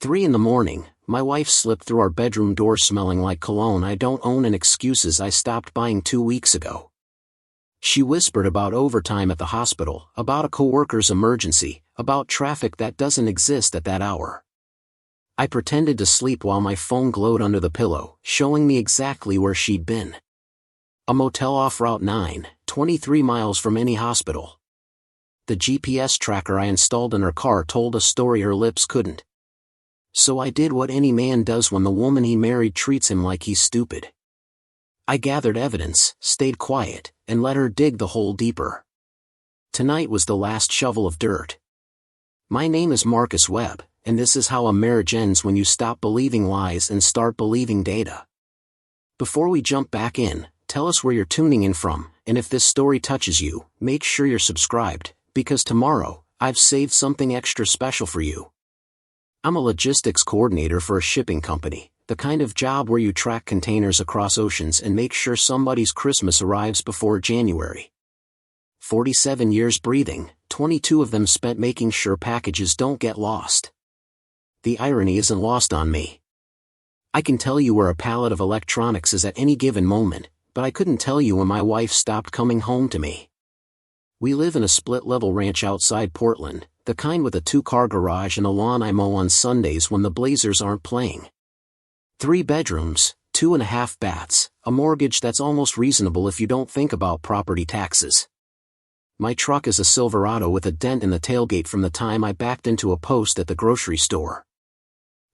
3 in the morning, my wife slipped through our bedroom door smelling like cologne I don't own and excuses I stopped buying 2 weeks ago. She whispered about overtime at the hospital, about a coworker's emergency, about traffic that doesn't exist at that hour. I pretended to sleep while my phone glowed under the pillow, showing me exactly where she'd been. A motel off Route 9, 23 miles from any hospital. The GPS tracker I installed in her car told a story her lips couldn't. So I did what any man does when the woman he married treats him like he's stupid. I gathered evidence, stayed quiet, and let her dig the hole deeper. Tonight was the last shovel of dirt. My name is Marcus Webb, and this is how a marriage ends when you stop believing lies and start believing data. Before we jump back in, tell us where you're tuning in from, and if this story touches you, make sure you're subscribed, because tomorrow, I've saved something extra special for you. I'm a logistics coordinator for a shipping company, the kind of job where you track containers across oceans and make sure somebody's Christmas arrives before January. 47 years breathing, 22 of them spent making sure packages don't get lost. The irony isn't lost on me. I can tell you where a pallet of electronics is at any given moment, but I couldn't tell you when my wife stopped coming home to me. We live in a split-level ranch outside Portland, the kind with a 2-car garage and a lawn I mow on Sundays when the Blazers aren't playing. 3 bedrooms, 2.5 baths, a mortgage that's almost reasonable if you don't think about property taxes. My truck is a Silverado with a dent in the tailgate from the time I backed into a post at the grocery store.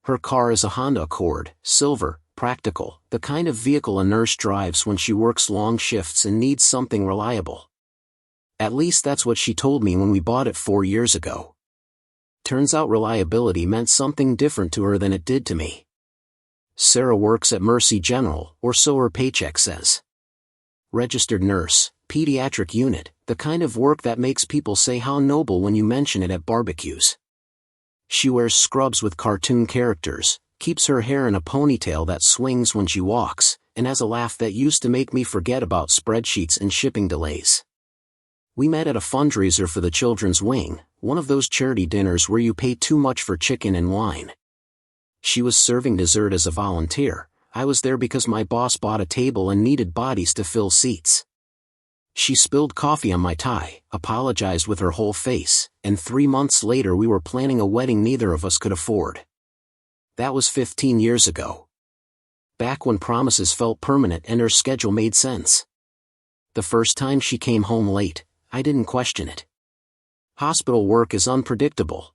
Her car is a Honda Accord, silver, practical, the kind of vehicle a nurse drives when she works long shifts and needs something reliable. At least that's what she told me when we bought it 4 years ago. Turns out reliability meant something different to her than it did to me. Sarah works at Mercy General, or so her paycheck says. Registered nurse, pediatric unit, the kind of work that makes people say how noble when you mention it at barbecues. She wears scrubs with cartoon characters, keeps her hair in a ponytail that swings when she walks, and has a laugh that used to make me forget about spreadsheets and shipping delays. We met at a fundraiser for the Children's Wing, one of those charity dinners where you pay too much for chicken and wine. She was serving dessert as a volunteer. I was there because my boss bought a table and needed bodies to fill seats. She spilled coffee on my tie, apologized with her whole face, and 3 months later we were planning a wedding neither of us could afford. That was 15 years ago. Back when promises felt permanent and her schedule made sense. The first time she came home late, I didn't question it. Hospital work is unpredictable.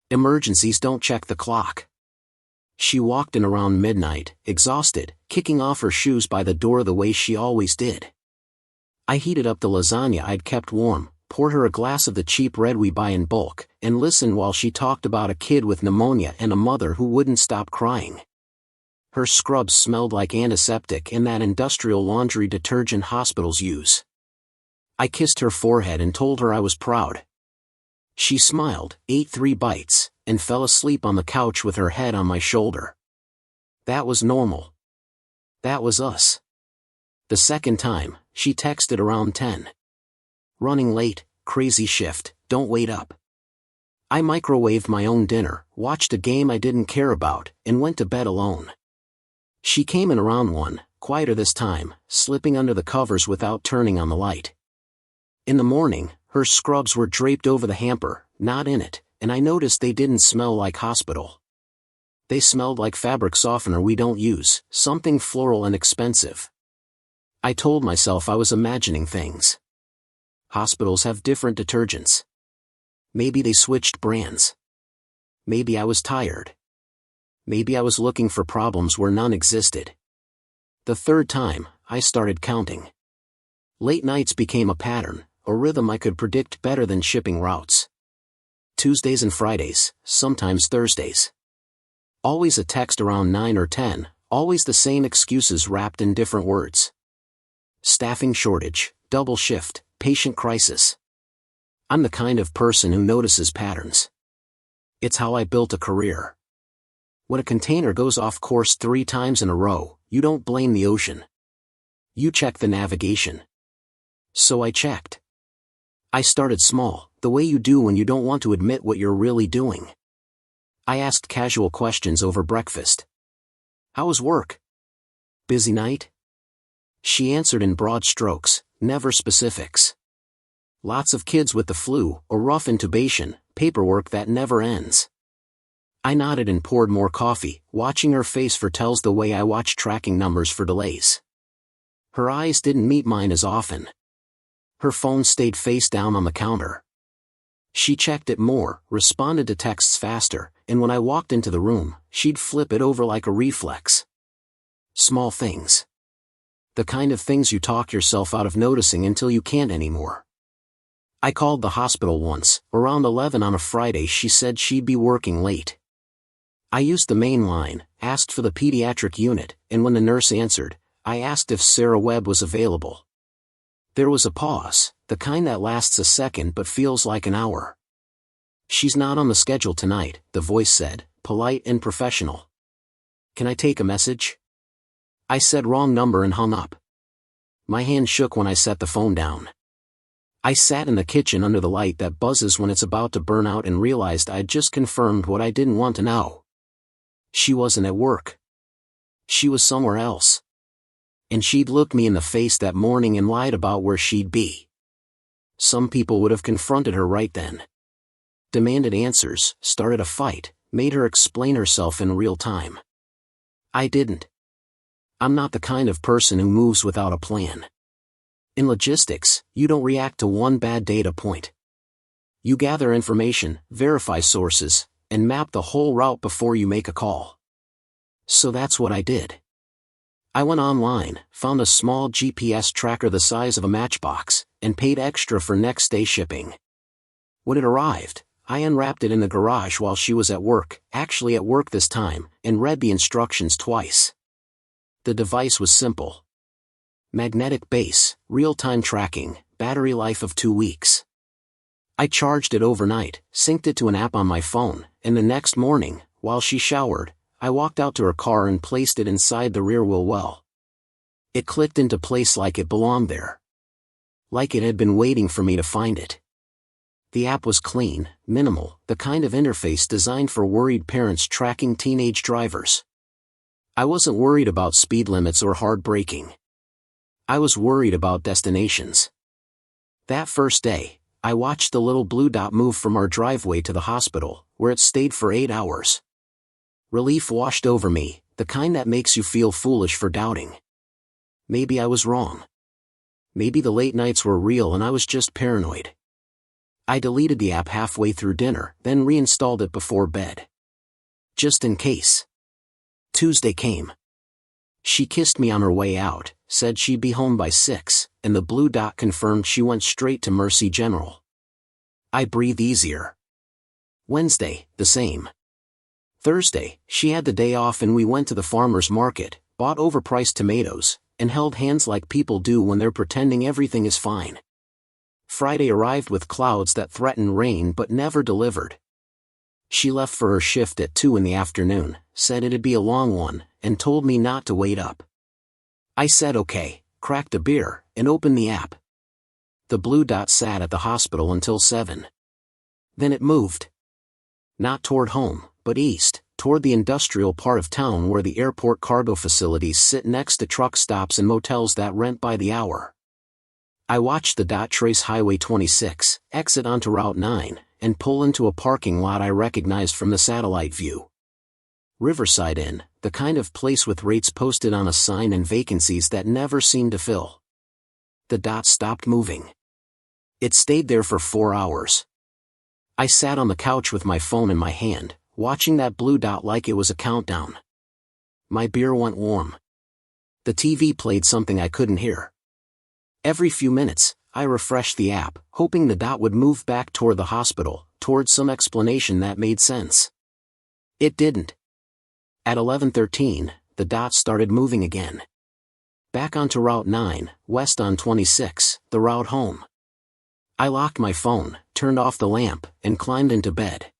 Emergencies don't check the clock. She walked in around midnight, exhausted, kicking off her shoes by the door the way she always did. I heated up the lasagna I'd kept warm, poured her a glass of the cheap red we buy in bulk, and listened while she talked about a kid with pneumonia and a mother who wouldn't stop crying. Her scrubs smelled like antiseptic and that industrial laundry detergent hospitals use. I kissed her forehead and told her I was proud. She smiled, ate 3 bites, and fell asleep on the couch with her head on my shoulder. That was normal. That was us. The second time, she texted around 10. Running late, crazy shift, don't wait up. I microwaved my own dinner, watched a game I didn't care about, and went to bed alone. She came in around 1, quieter this time, slipping under the covers without turning on the light. In the morning, her scrubs were draped over the hamper, not in it, and I noticed they didn't smell like hospital. They smelled like fabric softener we don't use, something floral and expensive. I told myself I was imagining things. Hospitals have different detergents. Maybe they switched brands. Maybe I was tired. Maybe I was looking for problems where none existed. The third time, I started counting. Late nights became a pattern, a rhythm I could predict better than shipping routes. Tuesdays and Fridays, sometimes Thursdays. Always a text around 9 or 10, always the same excuses wrapped in different words. Staffing shortage, double shift, patient crisis. I'm the kind of person who notices patterns. It's how I built a career. When a container goes off course 3 times in a row, you don't blame the ocean. You check the navigation. So I checked. I started small, the way you do when you don't want to admit what you're really doing. I asked casual questions over breakfast. How was work? Busy night? She answered in broad strokes, never specifics. Lots of kids with the flu, or rough intubation, paperwork that never ends. I nodded and poured more coffee, watching her face foretells the way I watch tracking numbers for delays. Her eyes didn't meet mine as often. Her phone stayed face down on the counter. She checked it more, responded to texts faster, and when I walked into the room, she'd flip it over like a reflex. Small things. The kind of things you talk yourself out of noticing until you can't anymore. I called the hospital once, around 11 on a Friday. She said she'd be working late. I used the main line, asked for the pediatric unit, and when the nurse answered, I asked if Sarah Webb was available. There was a pause, the kind that lasts a second but feels like an hour. She's not on the schedule tonight, the voice said, polite and professional. Can I take a message? I said wrong number and hung up. My hand shook when I set the phone down. I sat in the kitchen under the light that buzzes when it's about to burn out and realized I'd just confirmed what I didn't want to know. She wasn't at work. She was somewhere else. And she'd looked me in the face that morning and lied about where she'd be. Some people would have confronted her right then. Demanded answers, started a fight, made her explain herself in real time. I didn't. I'm not the kind of person who moves without a plan. In logistics, you don't react to one bad data point. You gather information, verify sources, and map the whole route before you make a call. So that's what I did. I went online, found a small GPS tracker the size of a matchbox, and paid extra for next day shipping. When it arrived, I unwrapped it in the garage while she was at work, actually at work this time, and read the instructions twice. The device was simple. Magnetic base, real-time tracking, battery life of 2 weeks. I charged it overnight, synced it to an app on my phone, and the next morning, while she showered, I walked out to her car and placed it inside the rear wheel well. It clicked into place like it belonged there. Like it had been waiting for me to find it. The app was clean, minimal, the kind of interface designed for worried parents tracking teenage drivers. I wasn't worried about speed limits or hard braking. I was worried about destinations. That first day, I watched the little blue dot move from our driveway to the hospital, where it stayed for 8 hours. Relief washed over me, the kind that makes you feel foolish for doubting. Maybe I was wrong. Maybe the late nights were real and I was just paranoid. I deleted the app halfway through dinner, then reinstalled it before bed. Just in case. Tuesday came. She kissed me on her way out, said she'd be home by 6, and the blue dot confirmed she went straight to Mercy General. I breathed easier. Wednesday, the same. Thursday, she had the day off and we went to the farmer's market, bought overpriced tomatoes, and held hands like people do when they're pretending everything is fine. Friday arrived with clouds that threatened rain but never delivered. She left for her shift at 2 in the afternoon, said it'd be a long one, and told me not to wait up. I said okay, cracked a beer, and opened the app. The blue dot sat at the hospital until 7. Then it moved. Not toward home, but east, toward the industrial part of town where the airport cargo facilities sit next to truck stops and motels that rent by the hour. I watched the dot trace Highway 26, exit onto Route 9, and pull into a parking lot I recognized from the satellite view. Riverside Inn, the kind of place with rates posted on a sign and vacancies that never seemed to fill. The dot stopped moving. It stayed there for 4 hours. I sat on the couch with my phone in my hand, watching that blue dot like it was a countdown. My beer went warm. The TV played something I couldn't hear. Every few minutes, I refreshed the app, hoping the dot would move back toward the hospital, toward some explanation that made sense. It didn't. At 11:13, the dot started moving again. Back onto Route 9, west on 26, the route home. I locked my phone, turned off the lamp, and climbed into bed.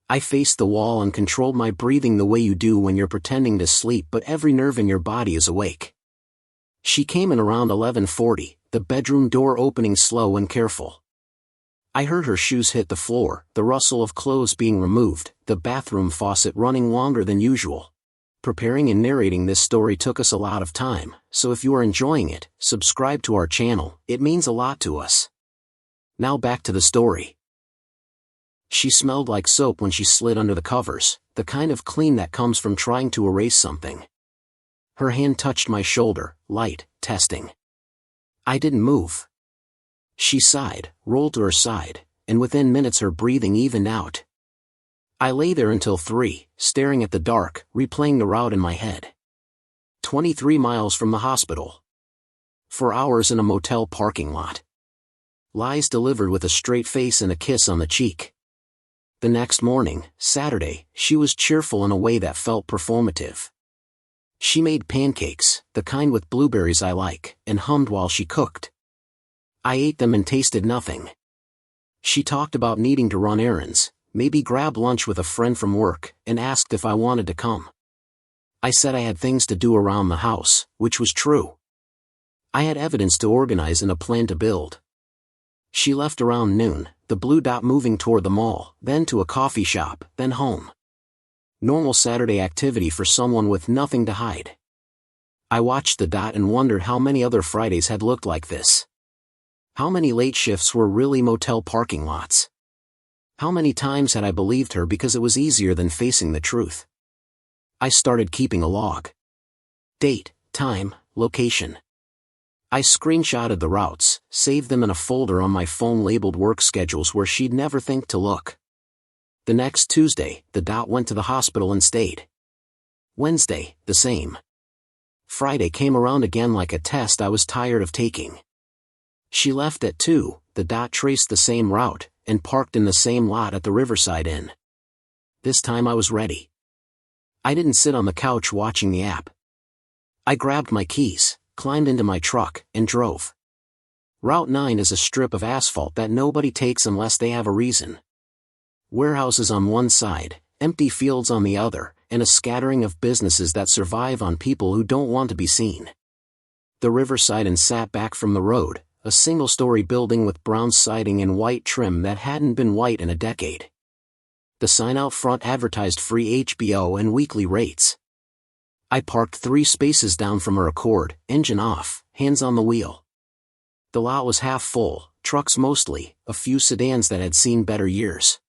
I faced the wall and controlled my breathing the way you do when you're pretending to sleep but every nerve in your body is awake. She came in around 11:40, the bedroom door opening slow and careful. I heard her shoes hit the floor, the rustle of clothes being removed, the bathroom faucet running longer than usual. Preparing and narrating this story took us a lot of time, so if you are enjoying it, subscribe to our channel, it means a lot to us. Now back to the story. She smelled like soap when she slid under the covers, the kind of clean that comes from trying to erase something. Her hand touched my shoulder, light, testing. I didn't move. She sighed, rolled to her side, and within minutes her breathing evened out. I lay there until 3, staring at the dark, replaying the route in my head. 23 miles from the hospital. 4 hours in a motel parking lot. Lies delivered with a straight face and a kiss on the cheek. The next morning, Saturday, she was cheerful in a way that felt performative. She made pancakes, the kind with blueberries I like, and hummed while she cooked. I ate them and tasted nothing. She talked about needing to run errands, maybe grab lunch with a friend from work, and asked if I wanted to come. I said I had things to do around the house, which was true. I had evidence to organize and a plan to build. She left around noon, the blue dot moving toward the mall, then to a coffee shop, then home. Normal Saturday activity for someone with nothing to hide. I watched the dot and wondered how many other Fridays had looked like this. How many late shifts were really motel parking lots? How many times had I believed her because it was easier than facing the truth? I started keeping a log. Date, time, location. I screenshotted the routes, saved them in a folder on my phone labeled work schedules where she'd never think to look. The next Tuesday, the dot went to the hospital and stayed. Wednesday, the same. Friday came around again like a test I was tired of taking. She left at 2, the dot traced the same route, and parked in the same lot at the Riverside Inn. This time I was ready. I didn't sit on the couch watching the app. I grabbed my keys, climbed into my truck, and drove. Route 9 is a strip of asphalt that nobody takes unless they have a reason. Warehouses on one side, empty fields on the other, and a scattering of businesses that survive on people who don't want to be seen. The Riverside Inn sat back from the road, a single-story building with brown siding and white trim that hadn't been white in a decade. The sign out front advertised free HBO and weekly rates. I parked 3 spaces down from her accord, engine off, hands on the wheel. The lot was half full, trucks mostly, a few sedans that had seen better years.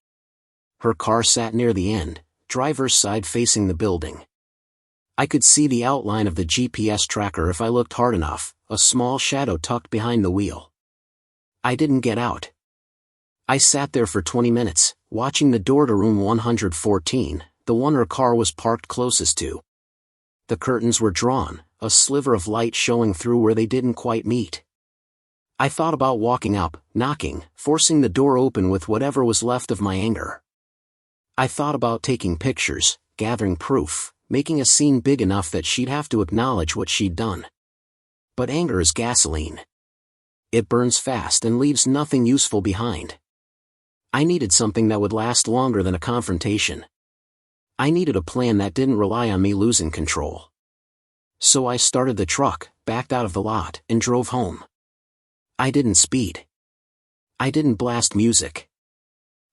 Her car sat near the end, driver's side facing the building. I could see the outline of the GPS tracker if I looked hard enough, a small shadow tucked behind the wheel. I didn't get out. I sat there for 20 minutes, watching the door to room 114, the one her car was parked closest to. The curtains were drawn, a sliver of light showing through where they didn't quite meet. I thought about walking up, knocking, forcing the door open with whatever was left of my anger. I thought about taking pictures, gathering proof, making a scene big enough that she'd have to acknowledge what she'd done. But anger is gasoline. It burns fast and leaves nothing useful behind. I needed something that would last longer than a confrontation. I needed a plan that didn't rely on me losing control. So I started the truck, backed out of the lot, and drove home. I didn't speed. I didn't blast music.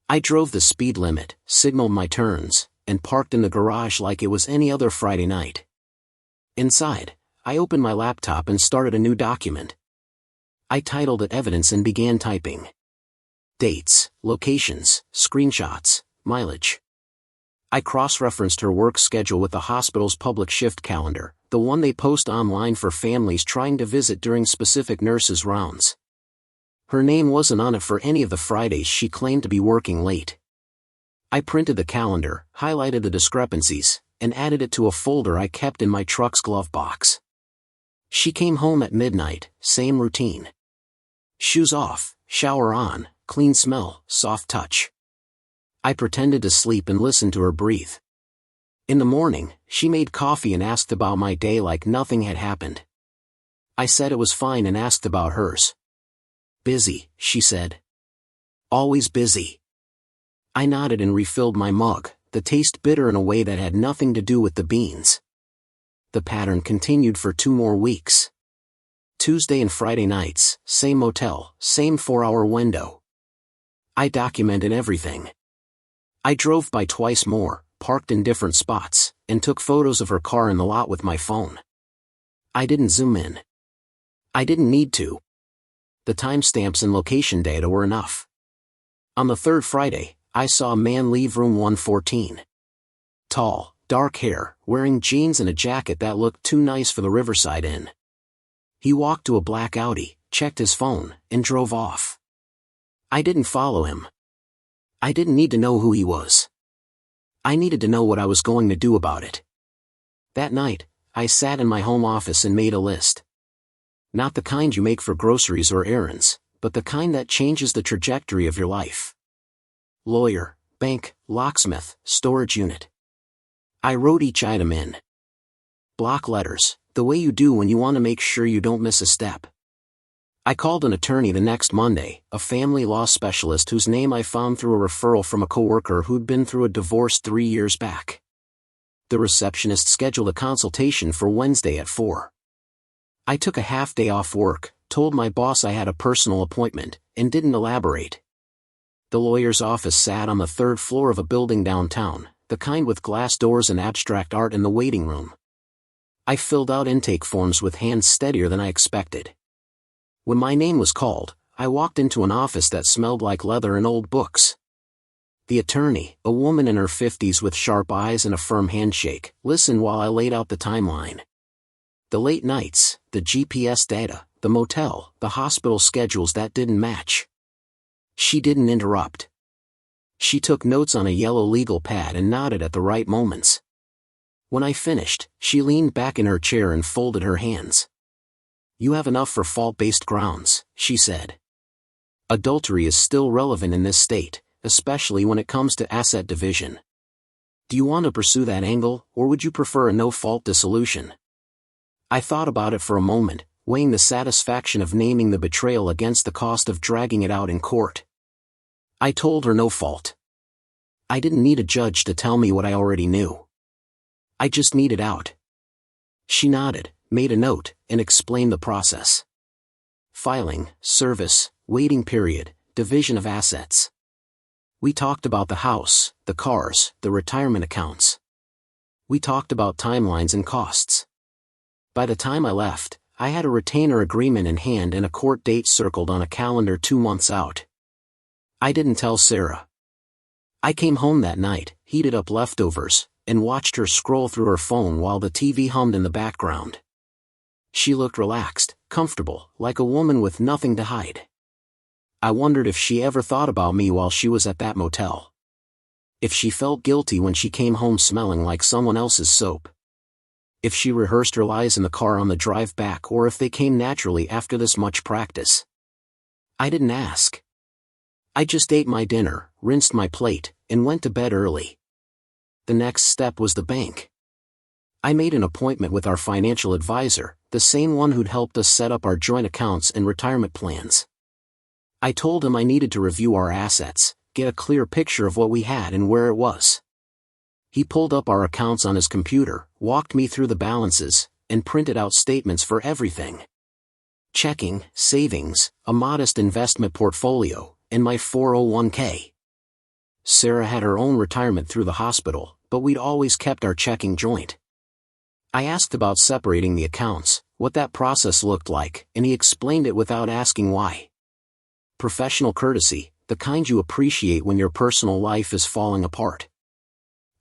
I drove the speed limit, signaled my turns, and parked in the garage like it was any other Friday night. Inside, I opened my laptop and started a new document. I titled it Evidence and began typing. Dates, locations, screenshots, mileage. I cross-referenced her work schedule with the hospital's public shift calendar, the one they post online for families trying to visit during specific nurses' rounds. Her name wasn't on it for any of the Fridays she claimed to be working late. I printed the calendar, highlighted the discrepancies, and added it to a folder I kept in my truck's glove box. She came home at midnight, same routine. Shoes off, shower on, clean smell, soft touch. I pretended to sleep and listened to her breathe. In the morning, she made coffee and asked about my day like nothing had happened. I said it was fine and asked about hers. Busy, she said. Always busy. I nodded and refilled my mug, the taste bitter in a way that had nothing to do with the beans. The pattern continued for 2 more weeks. Tuesday and Friday nights, same motel, same 4-hour window. I documented everything. I drove by twice more, parked in different spots, and took photos of her car in the lot with my phone. I didn't zoom in. I didn't need to. The timestamps and location data were enough. On the third Friday, I saw a man leave room 114. Tall, dark hair, wearing jeans and a jacket that looked too nice for the Riverside Inn. He walked to a black Audi, checked his phone, and drove off. I didn't follow him. I didn't need to know who he was. I needed to know what I was going to do about it. That night, I sat in my home office and made a list. Not the kind you make for groceries or errands, but the kind that changes the trajectory of your life. Lawyer, bank, locksmith, storage unit. I wrote each item in block letters, the way you do when you want to make sure you don't miss a step. I called an attorney the next Monday, a family law specialist whose name I found through a referral from a coworker who'd been through a divorce 3 years back. The receptionist scheduled a consultation for Wednesday at 4. I took a half day off work, told my boss I had a personal appointment, and didn't elaborate. The lawyer's office sat on the third floor of a building downtown, the kind with glass doors and abstract art in the waiting room. I filled out intake forms with hands steadier than I expected. When my name was called, I walked into an office that smelled like leather and old books. The attorney, a woman in her 50s with sharp eyes and a firm handshake, listened while I laid out the timeline. The late nights, the GPS data, the motel, the hospital schedules that didn't match. She didn't interrupt. She took notes on a yellow legal pad and nodded at the right moments. When I finished, she leaned back in her chair and folded her hands. "You have enough for fault-based grounds," she said. "Adultery is still relevant in this state, especially when it comes to asset division. Do you want to pursue that angle, or would you prefer a no-fault dissolution?" I thought about it for a moment, weighing the satisfaction of naming the betrayal against the cost of dragging it out in court. I told her no fault. I didn't need a judge to tell me what I already knew. I just needed out. She nodded, made a note, and explained the process. Filing, service, waiting period, division of assets. We talked about the house, the cars, the retirement accounts. We talked about timelines and costs. By the time I left, I had a retainer agreement in hand and a court date circled on a calendar 2 months out. I didn't tell Sarah. I came home that night, heated up leftovers, and watched her scroll through her phone while the TV hummed in the background. She looked relaxed, comfortable, like a woman with nothing to hide. I wondered if she ever thought about me while she was at that motel. If she felt guilty when she came home smelling like someone else's soap. If she rehearsed her lies in the car on the drive back, or if they came naturally after this much practice. I didn't ask. I just ate my dinner, rinsed my plate, and went to bed early. The next step was the bank. I made an appointment with our financial advisor, the same one who'd helped us set up our joint accounts and retirement plans. I told him I needed to review our assets, get a clear picture of what we had and where it was. He pulled up our accounts on his computer, walked me through the balances, and printed out statements for everything. Checking, savings, a modest investment portfolio, and my 401k. Sarah had her own retirement through the hospital, but we'd always kept our checking joint. I asked about separating the accounts, what that process looked like, and he explained it without asking why. Professional courtesy, the kind you appreciate when your personal life is falling apart.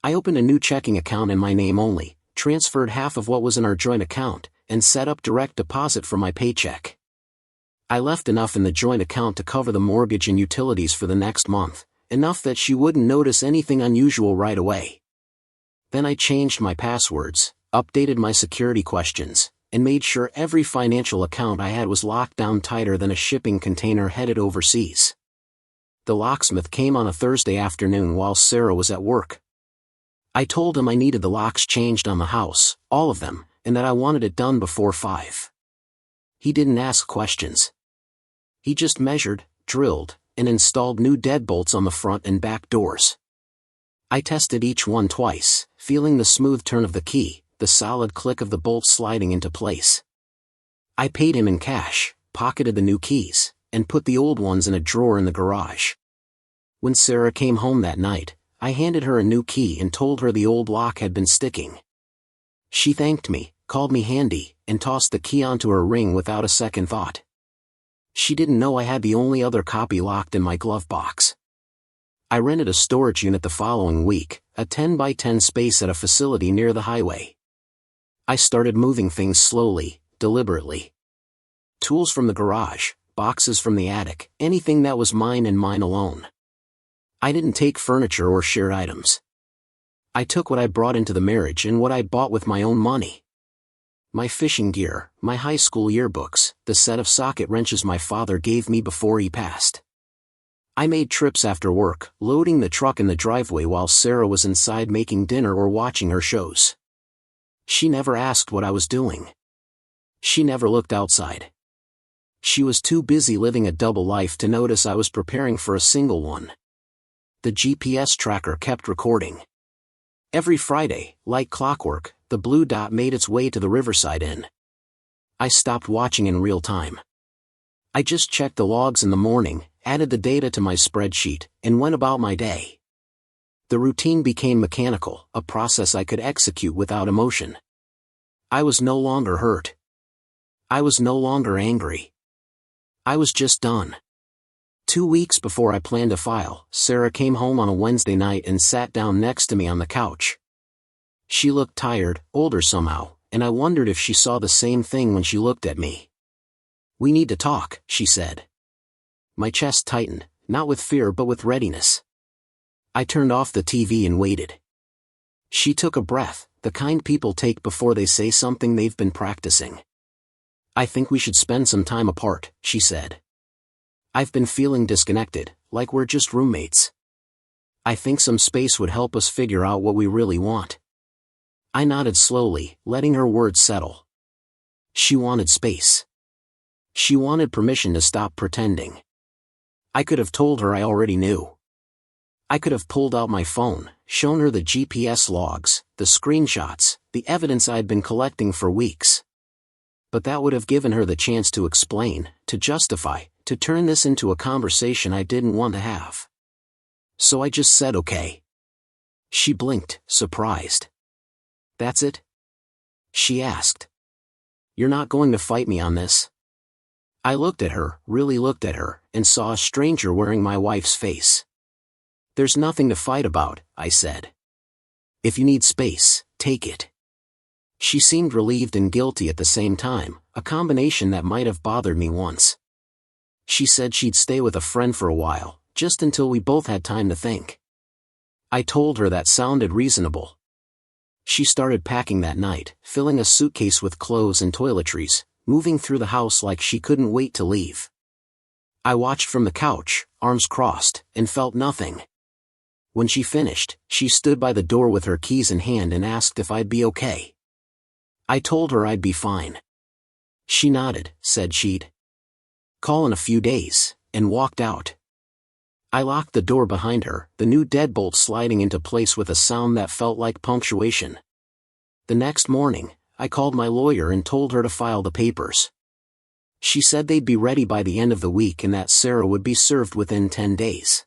I opened a new checking account in my name only, transferred half of what was in our joint account, and set up direct deposit for my paycheck. I left enough in the joint account to cover the mortgage and utilities for the next month, enough that she wouldn't notice anything unusual right away. Then I changed my passwords, updated my security questions, and made sure every financial account I had was locked down tighter than a shipping container headed overseas. The locksmith came on a Thursday afternoon while Sarah was at work. I told him I needed the locks changed on the house, all of them, and that I wanted it done before 5. He didn't ask questions. He just measured, drilled, and installed new deadbolts on the front and back doors. I tested each one twice, feeling the smooth turn of the key, the solid click of the bolts sliding into place. I paid him in cash, pocketed the new keys, and put the old ones in a drawer in the garage. When Sarah came home that night, I handed her a new key and told her the old lock had been sticking. She thanked me, called me handy, and tossed the key onto her ring without a second thought. She didn't know I had the only other copy locked in my glove box. I rented a storage unit the following week, a 10 by 10 space at a facility near the highway. I started moving things slowly, deliberately. Tools from the garage, boxes from the attic, anything that was mine and mine alone. I didn't take furniture or shared items. I took what I brought into the marriage and what I bought with my own money. My fishing gear, my high school yearbooks, the set of socket wrenches my father gave me before he passed. I made trips after work, loading the truck in the driveway while Sarah was inside making dinner or watching her shows. She never asked what I was doing. She never looked outside. She was too busy living a double life to notice I was preparing for a single one. The GPS tracker kept recording. Every Friday, like clockwork, the blue dot made its way to the Riverside Inn. I stopped watching in real time. I just checked the logs in the morning, added the data to my spreadsheet, and went about my day. The routine became mechanical, a process I could execute without emotion. I was no longer hurt. I was no longer angry. I was just done. 2 weeks before I planned to file, Sarah came home on a Wednesday night and sat down next to me on the couch. She looked tired, older somehow, and I wondered if she saw the same thing when she looked at me. "We need to talk," she said. My chest tightened, not with fear but with readiness. I turned off the TV and waited. She took a breath, the kind people take before they say something they've been practicing. "I think we should spend some time apart," she said. "I've been feeling disconnected, like we're just roommates. I think some space would help us figure out what we really want." I nodded slowly, letting her words settle. She wanted space. She wanted permission to stop pretending. I could have told her I already knew. I could have pulled out my phone, shown her the GPS logs, the screenshots, the evidence I'd been collecting for weeks. But that would have given her the chance to explain, to justify, to turn this into a conversation I didn't want to have. So I just said okay. She blinked, surprised. "That's it?" she asked. "You're not going to fight me on this?" I looked at her, really looked at her, and saw a stranger wearing my wife's face. "There's nothing to fight about," I said. "If you need space, take it." She seemed relieved and guilty at the same time, a combination that might have bothered me once. She said she'd stay with a friend for a while, just until we both had time to think. I told her that sounded reasonable. She started packing that night, filling a suitcase with clothes and toiletries, moving through the house like she couldn't wait to leave. I watched from the couch, arms crossed, and felt nothing. When she finished, she stood by the door with her keys in hand and asked if I'd be okay. I told her I'd be fine. She nodded, said she'd call in a few days, and walked out. I locked the door behind her, the new deadbolt sliding into place with a sound that felt like punctuation. The next morning, I called my lawyer and told her to file the papers. She said they'd be ready by the end of the week and that Sarah would be served within 10 days.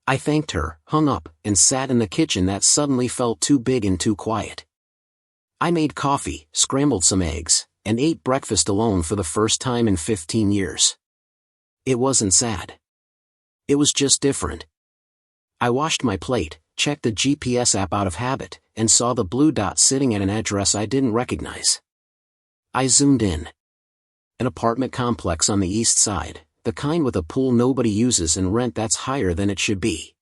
I thanked her, hung up, and sat in the kitchen that suddenly felt too big and too quiet. I made coffee, scrambled some eggs, and ate breakfast alone for the first time in 15 years. It wasn't sad. It was just different. I washed my plate, checked the GPS app out of habit, and saw the blue dot sitting at an address I didn't recognize. I zoomed in. An apartment complex on the east side, the kind with a pool nobody uses and rent that's higher than it should be.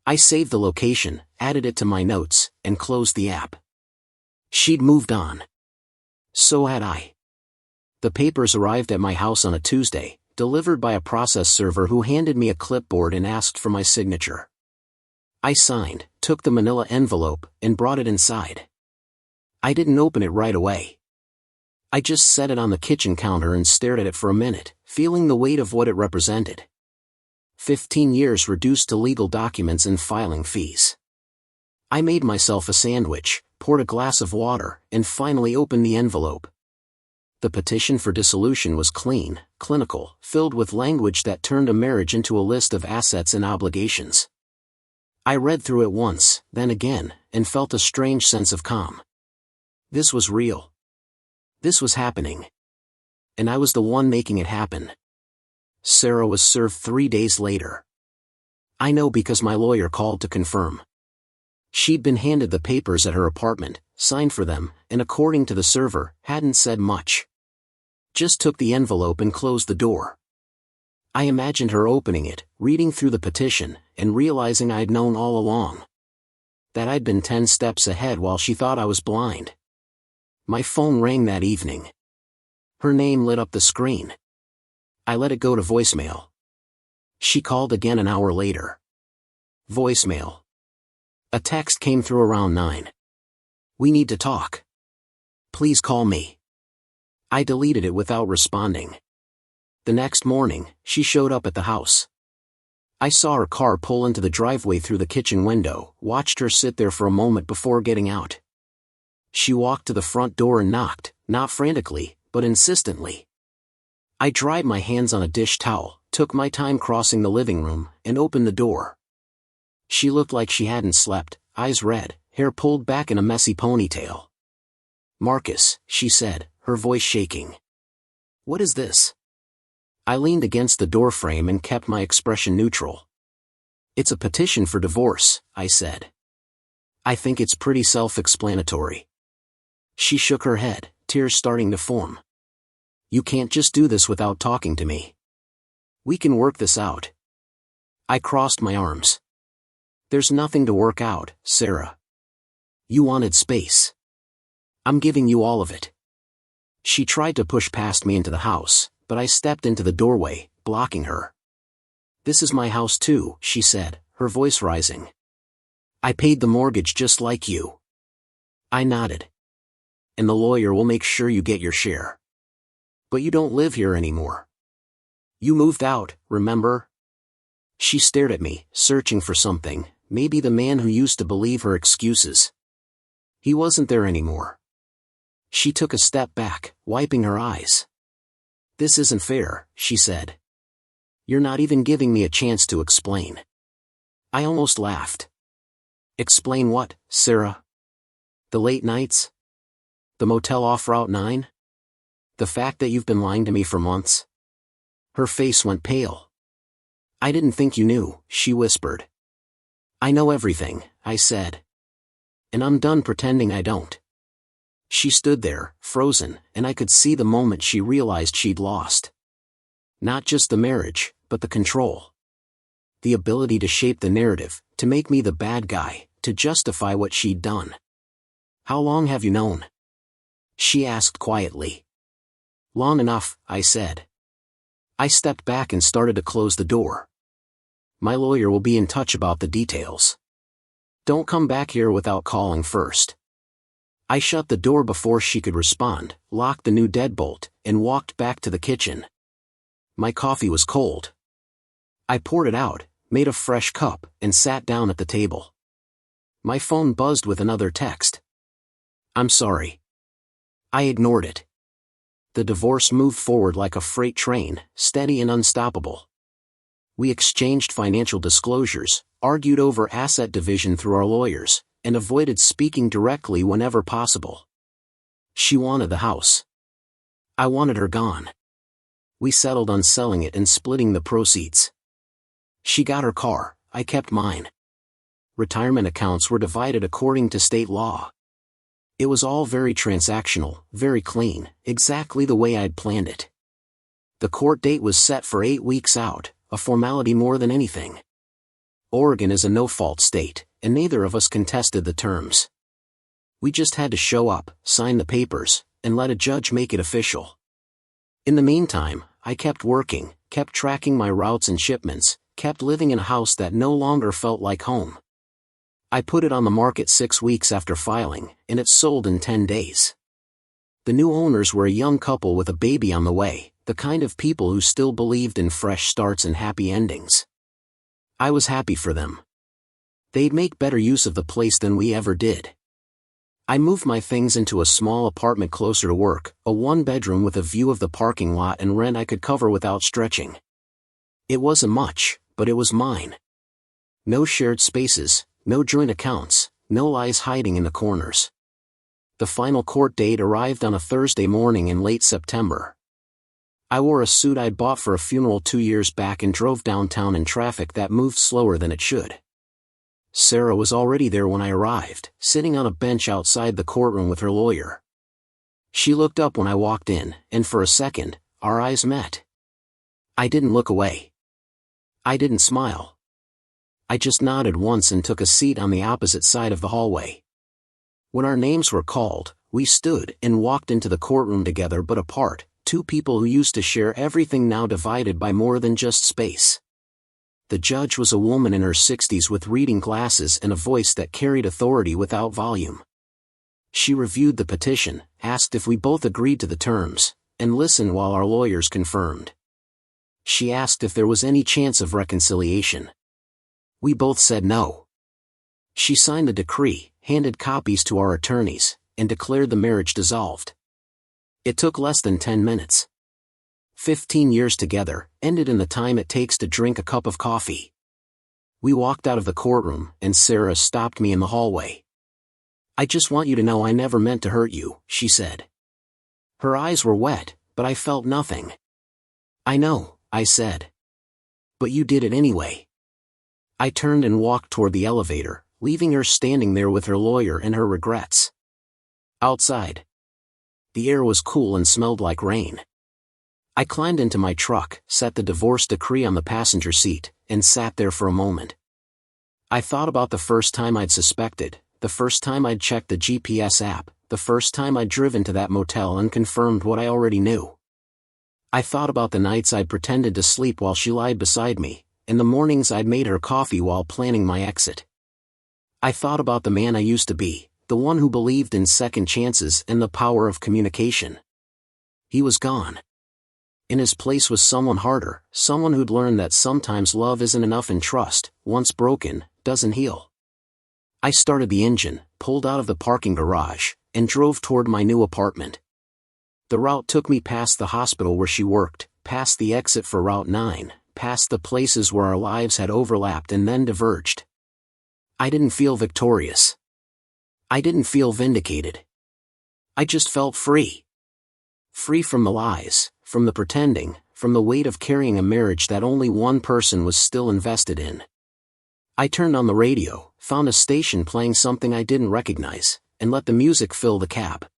I saved the location, added it to my notes, and closed the app. She'd moved on. So had I. The papers arrived at my house on a Tuesday, delivered by a process server who handed me a clipboard and asked for my signature. I signed, took the manila envelope, and brought it inside. I didn't open it right away. I just set it on the kitchen counter and stared at it for a minute, feeling the weight of what it represented. 15 years reduced to legal documents and filing fees. I made myself a sandwich, poured a glass of water, and finally opened the envelope. The petition for dissolution was clean, clinical, filled with language that turned a marriage into a list of assets and obligations. I read through it once, then again, and felt a strange sense of calm. This was real. This was happening. And I was the one making it happen. Sarah was served 3 days later. I know because my lawyer called to confirm. She'd been handed the papers at her apartment, signed for them, and according to the server, hadn't said much. Just took the envelope and closed the door. I imagined her opening it, reading through the petition, and realizing I'd known all along. That I'd been 10 steps ahead while she thought I was blind. My phone rang that evening. Her name lit up the screen. I let it go to voicemail. She called again an hour later. Voicemail. A text came through around 9. We need to talk. Please call me. I deleted it without responding. The next morning, she showed up at the house. I saw her car pull into the driveway through the kitchen window, watched her sit there for a moment before getting out. She walked to the front door and knocked, not frantically, but insistently. I dried my hands on a dish towel, took my time crossing the living room, and opened the door. She looked like she hadn't slept, eyes red, hair pulled back in a messy ponytail. Marcus, she said, her voice shaking. What is this? I leaned against the doorframe and kept my expression neutral. It's a petition for divorce, I said. I think it's pretty self-explanatory. She shook her head, tears starting to form. You can't just do this without talking to me. We can work this out. I crossed my arms. There's nothing to work out, Sarah. You wanted space. I'm giving you all of it. She tried to push past me into the house, but I stepped into the doorway, blocking her. This is my house too, she said, her voice rising. I paid the mortgage just like you. I nodded. And the lawyer will make sure you get your share. But you don't live here anymore. You moved out, remember? She stared at me, searching for something, maybe the man who used to believe her excuses. He wasn't there anymore. She took a step back, wiping her eyes. This isn't fair, she said. You're not even giving me a chance to explain. I almost laughed. Explain what, Sarah? The late nights? The motel off Route 9? The fact that you've been lying to me for months? Her face went pale. I didn't think you knew, she whispered. I know everything, I said. And I'm done pretending I don't. She stood there, frozen, and I could see the moment she realized she'd lost. Not just the marriage, but the control. The ability to shape the narrative, to make me the bad guy, to justify what she'd done. How long have you known? She asked quietly. Long enough, I said. I stepped back and started to close the door. My lawyer will be in touch about the details. Don't come back here without calling first. I shut the door before she could respond, locked the new deadbolt, and walked back to the kitchen. My coffee was cold. I poured it out, made a fresh cup, and sat down at the table. My phone buzzed with another text. I'm sorry. I ignored it. The divorce moved forward like a freight train, steady and unstoppable. We exchanged financial disclosures, argued over asset division through our lawyers, and avoided speaking directly whenever possible. She wanted the house. I wanted her gone. We settled on selling it and splitting the proceeds. She got her car, I kept mine. Retirement accounts were divided according to state law. It was all very transactional, very clean, exactly the way I'd planned it. The court date was set for 8 weeks out, a formality more than anything. Oregon is a no-fault state, and neither of us contested the terms. We just had to show up, sign the papers, and let a judge make it official. In the meantime, I kept working, kept tracking my routes and shipments, kept living in a house that no longer felt like home. I put it on the market 6 weeks after filing, and it sold in 10 days. The new owners were a young couple with a baby on the way, the kind of people who still believed in fresh starts and happy endings. I was happy for them. They'd make better use of the place than we ever did. I moved my things into a small apartment closer to work, a one-bedroom with a view of the parking lot and rent I could cover without stretching. It wasn't much, but it was mine. No shared spaces, no joint accounts, no lies hiding in the corners. The final court date arrived on a Thursday morning in late September. I wore a suit I'd bought for a funeral 2 years back and drove downtown in traffic that moved slower than it should. Sarah was already there when I arrived, sitting on a bench outside the courtroom with her lawyer. She looked up when I walked in, and for a second, our eyes met. I didn't look away. I didn't smile. I just nodded once and took a seat on the opposite side of the hallway. When our names were called, we stood and walked into the courtroom together but apart, two people who used to share everything now divided by more than just space. The judge was a woman in her 60s with reading glasses and a voice that carried authority without volume. She reviewed the petition, asked if we both agreed to the terms, and listened while our lawyers confirmed. She asked if there was any chance of reconciliation. We both said no. She signed the decree, handed copies to our attorneys, and declared the marriage dissolved. It took less than 10 minutes. 15 years together, ended in the time it takes to drink a cup of coffee. We walked out of the courtroom, and Sarah stopped me in the hallway. "I just want you to know I never meant to hurt you," she said. Her eyes were wet, but I felt nothing. "I know," I said. "But you did it anyway." I turned and walked toward the elevator, leaving her standing there with her lawyer and her regrets. Outside, the air was cool and smelled like rain. I climbed into my truck, set the divorce decree on the passenger seat, and sat there for a moment. I thought about the first time I'd suspected, the first time I'd checked the GPS app, the first time I'd driven to that motel and confirmed what I already knew. I thought about the nights I'd pretended to sleep while she lied beside me, and the mornings I'd made her coffee while planning my exit. I thought about the man I used to be, the one who believed in second chances and the power of communication. He was gone. In his place was someone harder, someone who'd learned that sometimes love isn't enough and trust, once broken, doesn't heal. I started the engine, pulled out of the parking garage, and drove toward my new apartment. The route took me past the hospital where she worked, past the exit for Route 9, past the places where our lives had overlapped and then diverged. I didn't feel victorious. I didn't feel vindicated. I just felt free. Free from the lies, from the pretending, from the weight of carrying a marriage that only one person was still invested in. I turned on the radio, found a station playing something I didn't recognize, and let the music fill the cab.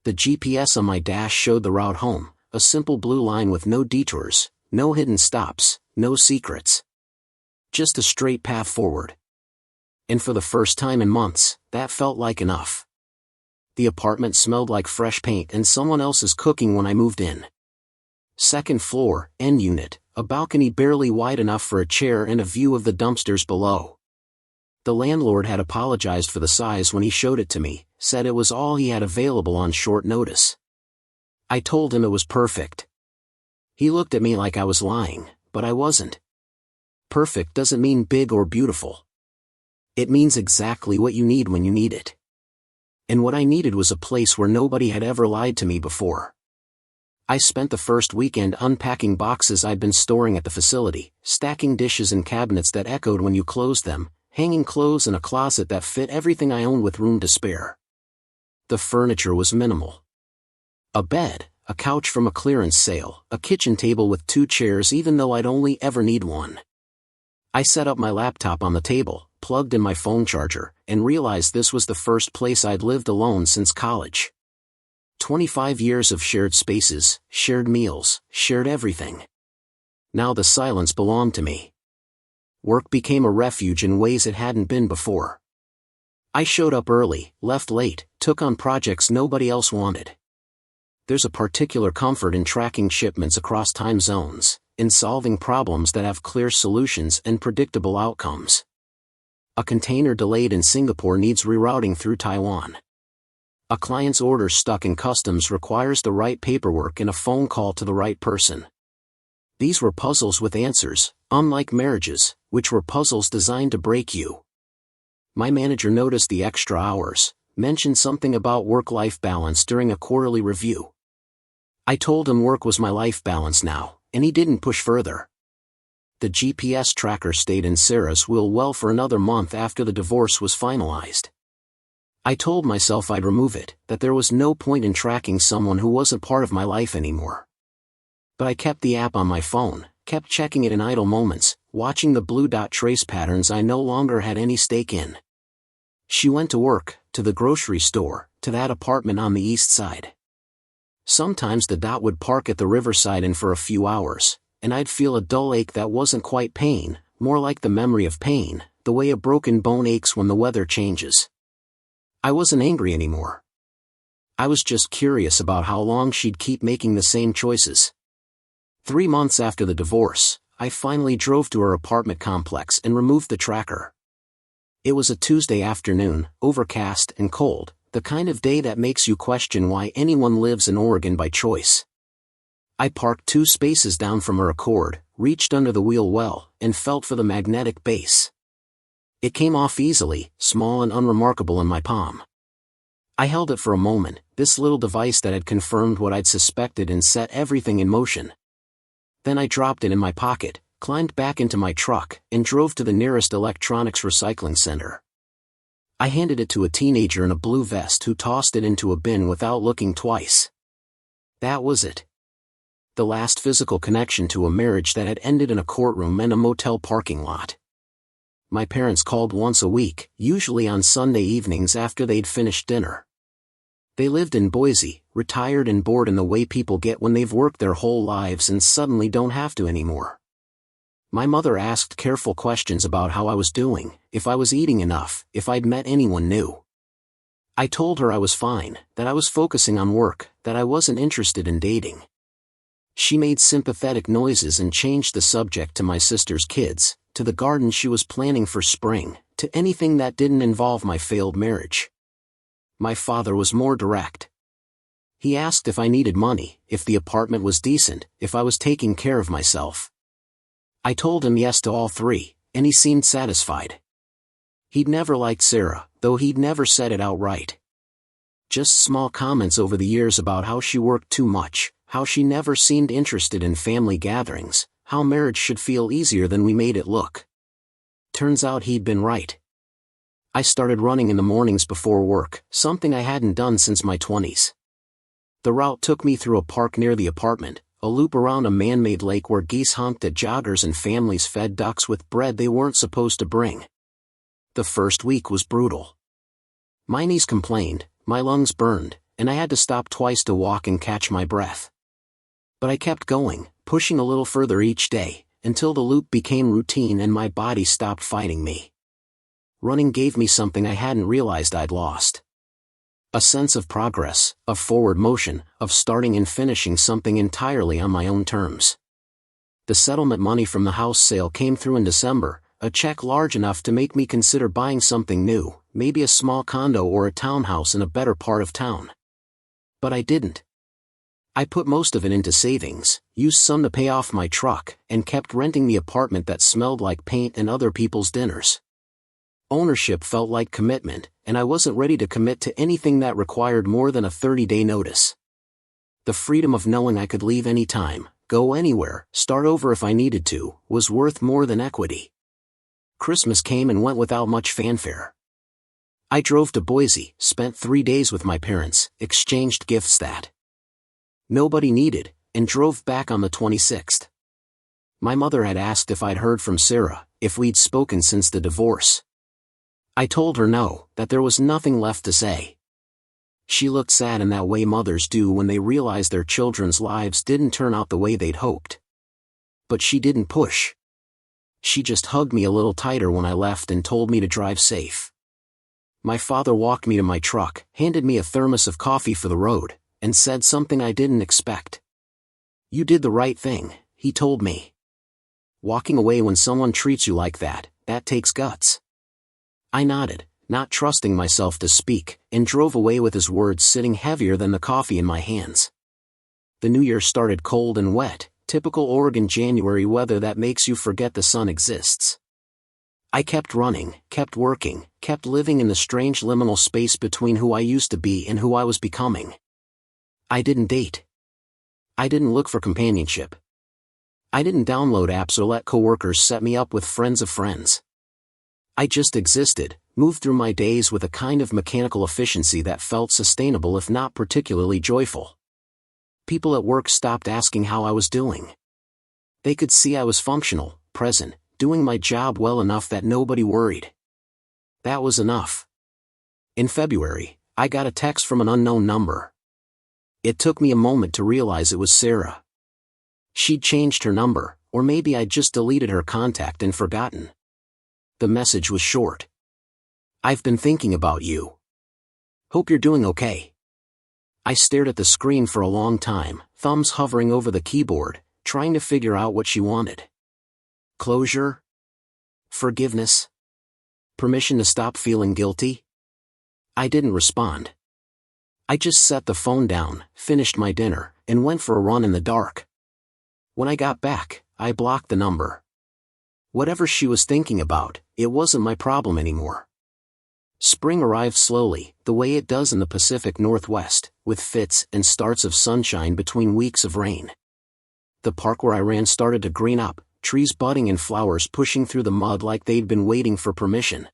The GPS on my dash showed the route home, a simple blue line with no detours, no hidden stops, no secrets. Just a straight path forward. And for the first time in months, that felt like enough. The apartment smelled like fresh paint and someone else's cooking when I moved in. Second floor, end unit, a balcony barely wide enough for a chair and a view of the dumpsters below. The landlord had apologized for the size when he showed it to me, said it was all he had available on short notice. I told him it was perfect. He looked at me like I was lying, but I wasn't. Perfect doesn't mean big or beautiful. It means exactly what you need when you need it. And what I needed was a place where nobody had ever lied to me before. I spent the first weekend unpacking boxes I'd been storing at the facility, stacking dishes in cabinets that echoed when you closed them, hanging clothes in a closet that fit everything I owned with room to spare. The furniture was minimal. A bed, a couch from a clearance sale, a kitchen table with 2 chairs even though I'd only ever need one. I set up my laptop on the table, plugged in my phone charger, and realized this was the first place I'd lived alone since college. 25 years of shared spaces, shared meals, shared everything. Now the silence belonged to me. Work became a refuge in ways it hadn't been before. I showed up early, left late, took on projects nobody else wanted. There's a particular comfort in tracking shipments across time zones, in solving problems that have clear solutions and predictable outcomes. A container delayed in Singapore needs rerouting through Taiwan. A client's order stuck in customs requires the right paperwork and a phone call to the right person. These were puzzles with answers, unlike marriages, which were puzzles designed to break you. My manager noticed the extra hours, mentioned something about work-life balance during a quarterly review. I told him work was my life balance now, and he didn't push further. The GPS tracker stayed in Sarah's will well for another month after the divorce was finalized. I told myself I'd remove it, that there was no point in tracking someone who wasn't part of my life anymore. But I kept the app on my phone, kept checking it in idle moments, watching the blue dot trace patterns I no longer had any stake in. She went to work, to the grocery store, to that apartment on the east side. Sometimes the dot would park at the riverside and for a few hours, and I'd feel a dull ache that wasn't quite pain, more like the memory of pain, the way a broken bone aches when the weather changes. I wasn't angry anymore. I was just curious about how long she'd keep making the same choices. 3 months after the divorce, I finally drove to her apartment complex and removed the tracker. It was a Tuesday afternoon, overcast and cold, the kind of day that makes you question why anyone lives in Oregon by choice. I parked 2 spaces down from her accord, reached under the wheel well, and felt for the magnetic base. It came off easily, small and unremarkable in my palm. I held it for a moment, this little device that had confirmed what I'd suspected and set everything in motion. Then I dropped it in my pocket, climbed back into my truck, and drove to the nearest electronics recycling center. I handed it to a teenager in a blue vest who tossed it into a bin without looking twice. That was it. The last physical connection to a marriage that had ended in a courtroom and a motel parking lot. My parents called once a week, usually on Sunday evenings after they'd finished dinner. They lived in Boise, retired and bored in the way people get when they've worked their whole lives and suddenly don't have to anymore. My mother asked careful questions about how I was doing, if I was eating enough, if I'd met anyone new. I told her I was fine, that I was focusing on work, that I wasn't interested in dating. She made sympathetic noises and changed the subject to my sister's kids, to the garden she was planning for spring, to anything that didn't involve my failed marriage. My father was more direct. He asked if I needed money, if the apartment was decent, if I was taking care of myself. I told him yes to all 3, and he seemed satisfied. He'd never liked Sarah, though he'd never said it outright. Just small comments over the years about how she worked too much, how she never seemed interested in family gatherings, how marriage should feel easier than we made it look. Turns out he'd been right. I started running in the mornings before work, something I hadn't done since my 20s. The route took me through a park near the apartment, a loop around a man-made lake where geese honked at joggers and families fed ducks with bread they weren't supposed to bring. The first week was brutal. My knees complained, my lungs burned, and I had to stop twice to walk and catch my breath. But I kept going, pushing a little further each day, until the loop became routine and my body stopped fighting me. Running gave me something I hadn't realized I'd lost. A sense of progress, of forward motion, of starting and finishing something entirely on my own terms. The settlement money from the house sale came through in December, a check large enough to make me consider buying something new, maybe a small condo or a townhouse in a better part of town. But I didn't. I put most of it into savings, used some to pay off my truck, and kept renting the apartment that smelled like paint and other people's dinners. Ownership felt like commitment, and I wasn't ready to commit to anything that required more than a 30-day notice. The freedom of knowing I could leave any time, go anywhere, start over if I needed to, was worth more than equity. Christmas came and went without much fanfare. I drove to Boise, spent 3 days with my parents, exchanged gifts that nobody needed, and drove back on the 26th. My mother had asked if I'd heard from Sarah, if we'd spoken since the divorce. I told her no, that there was nothing left to say. She looked sad in that way mothers do when they realize their children's lives didn't turn out the way they'd hoped. But she didn't push. She just hugged me a little tighter when I left and told me to drive safe. My father walked me to my truck, handed me a thermos of coffee for the road, and said something I didn't expect. "You did the right thing," he told me. Walking away when someone treats you like that, that takes guts. I nodded, not trusting myself to speak, and drove away with his words sitting heavier than the coffee in my hands. The new year started cold and wet, typical Oregon January weather that makes you forget the sun exists. I kept running, kept working, kept living in the strange liminal space between who I used to be and who I was becoming. I didn't date. I didn't look for companionship. I didn't download apps or let coworkers set me up with friends of friends. I just existed, moved through my days with a kind of mechanical efficiency that felt sustainable if not particularly joyful. People at work stopped asking how I was doing. They could see I was functional, present, doing my job well enough that nobody worried. That was enough. In February, I got a text from an unknown number. It took me a moment to realize it was Sarah. She'd changed her number, or maybe I'd just deleted her contact and forgotten. The message was short. I've been thinking about you. Hope you're doing okay. I stared at the screen for a long time, thumbs hovering over the keyboard, trying to figure out what she wanted. Closure? Forgiveness? Permission to stop feeling guilty? I didn't respond. I just set the phone down, finished my dinner, and went for a run in the dark. When I got back, I blocked the number. Whatever she was thinking about, it wasn't my problem anymore. Spring arrived slowly, the way it does in the Pacific Northwest, with fits and starts of sunshine between weeks of rain. The park where I ran started to green up, trees budding and flowers pushing through the mud like they'd been waiting for permission.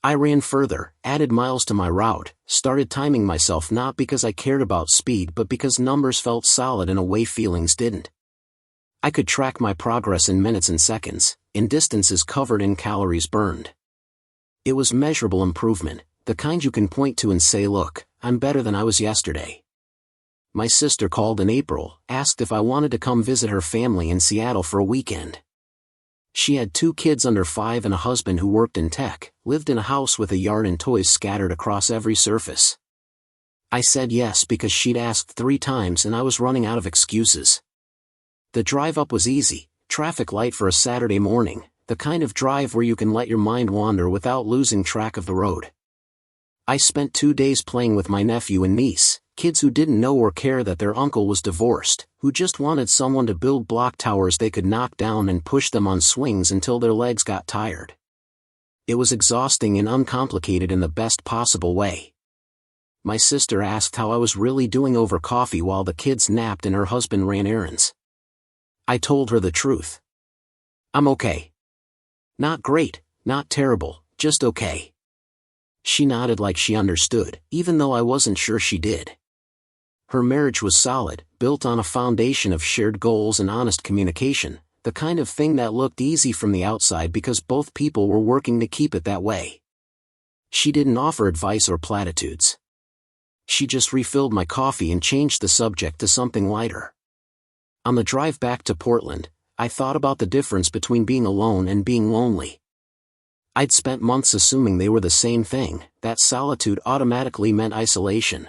I ran further, added miles to my route, started timing myself not because I cared about speed but because numbers felt solid in a way feelings didn't. I could track my progress in minutes and seconds, in distances covered and calories burned. It was measurable improvement, the kind you can point to and say, look, I'm better than I was yesterday. My sister called in April, asked if I wanted to come visit her family in Seattle for a weekend. She had 2 kids under 5 and a husband who worked in tech, lived in a house with a yard and toys scattered across every surface. I said yes because she'd asked 3 times and I was running out of excuses. The drive up was easy, traffic light for a Saturday morning, the kind of drive where you can let your mind wander without losing track of the road. I spent 2 days playing with my nephew and niece, kids who didn't know or care that their uncle was divorced, who just wanted someone to build block towers they could knock down and push them on swings until their legs got tired. It was exhausting and uncomplicated in the best possible way. My sister asked how I was really doing over coffee while the kids napped and her husband ran errands. I told her the truth. I'm okay. Not great, not terrible, just okay. She nodded like she understood, even though I wasn't sure she did. Her marriage was solid, built on a foundation of shared goals and honest communication, the kind of thing that looked easy from the outside because both people were working to keep it that way. She didn't offer advice or platitudes. She just refilled my coffee and changed the subject to something lighter. On the drive back to Portland, I thought about the difference between being alone and being lonely. I'd spent months assuming they were the same thing, that solitude automatically meant isolation.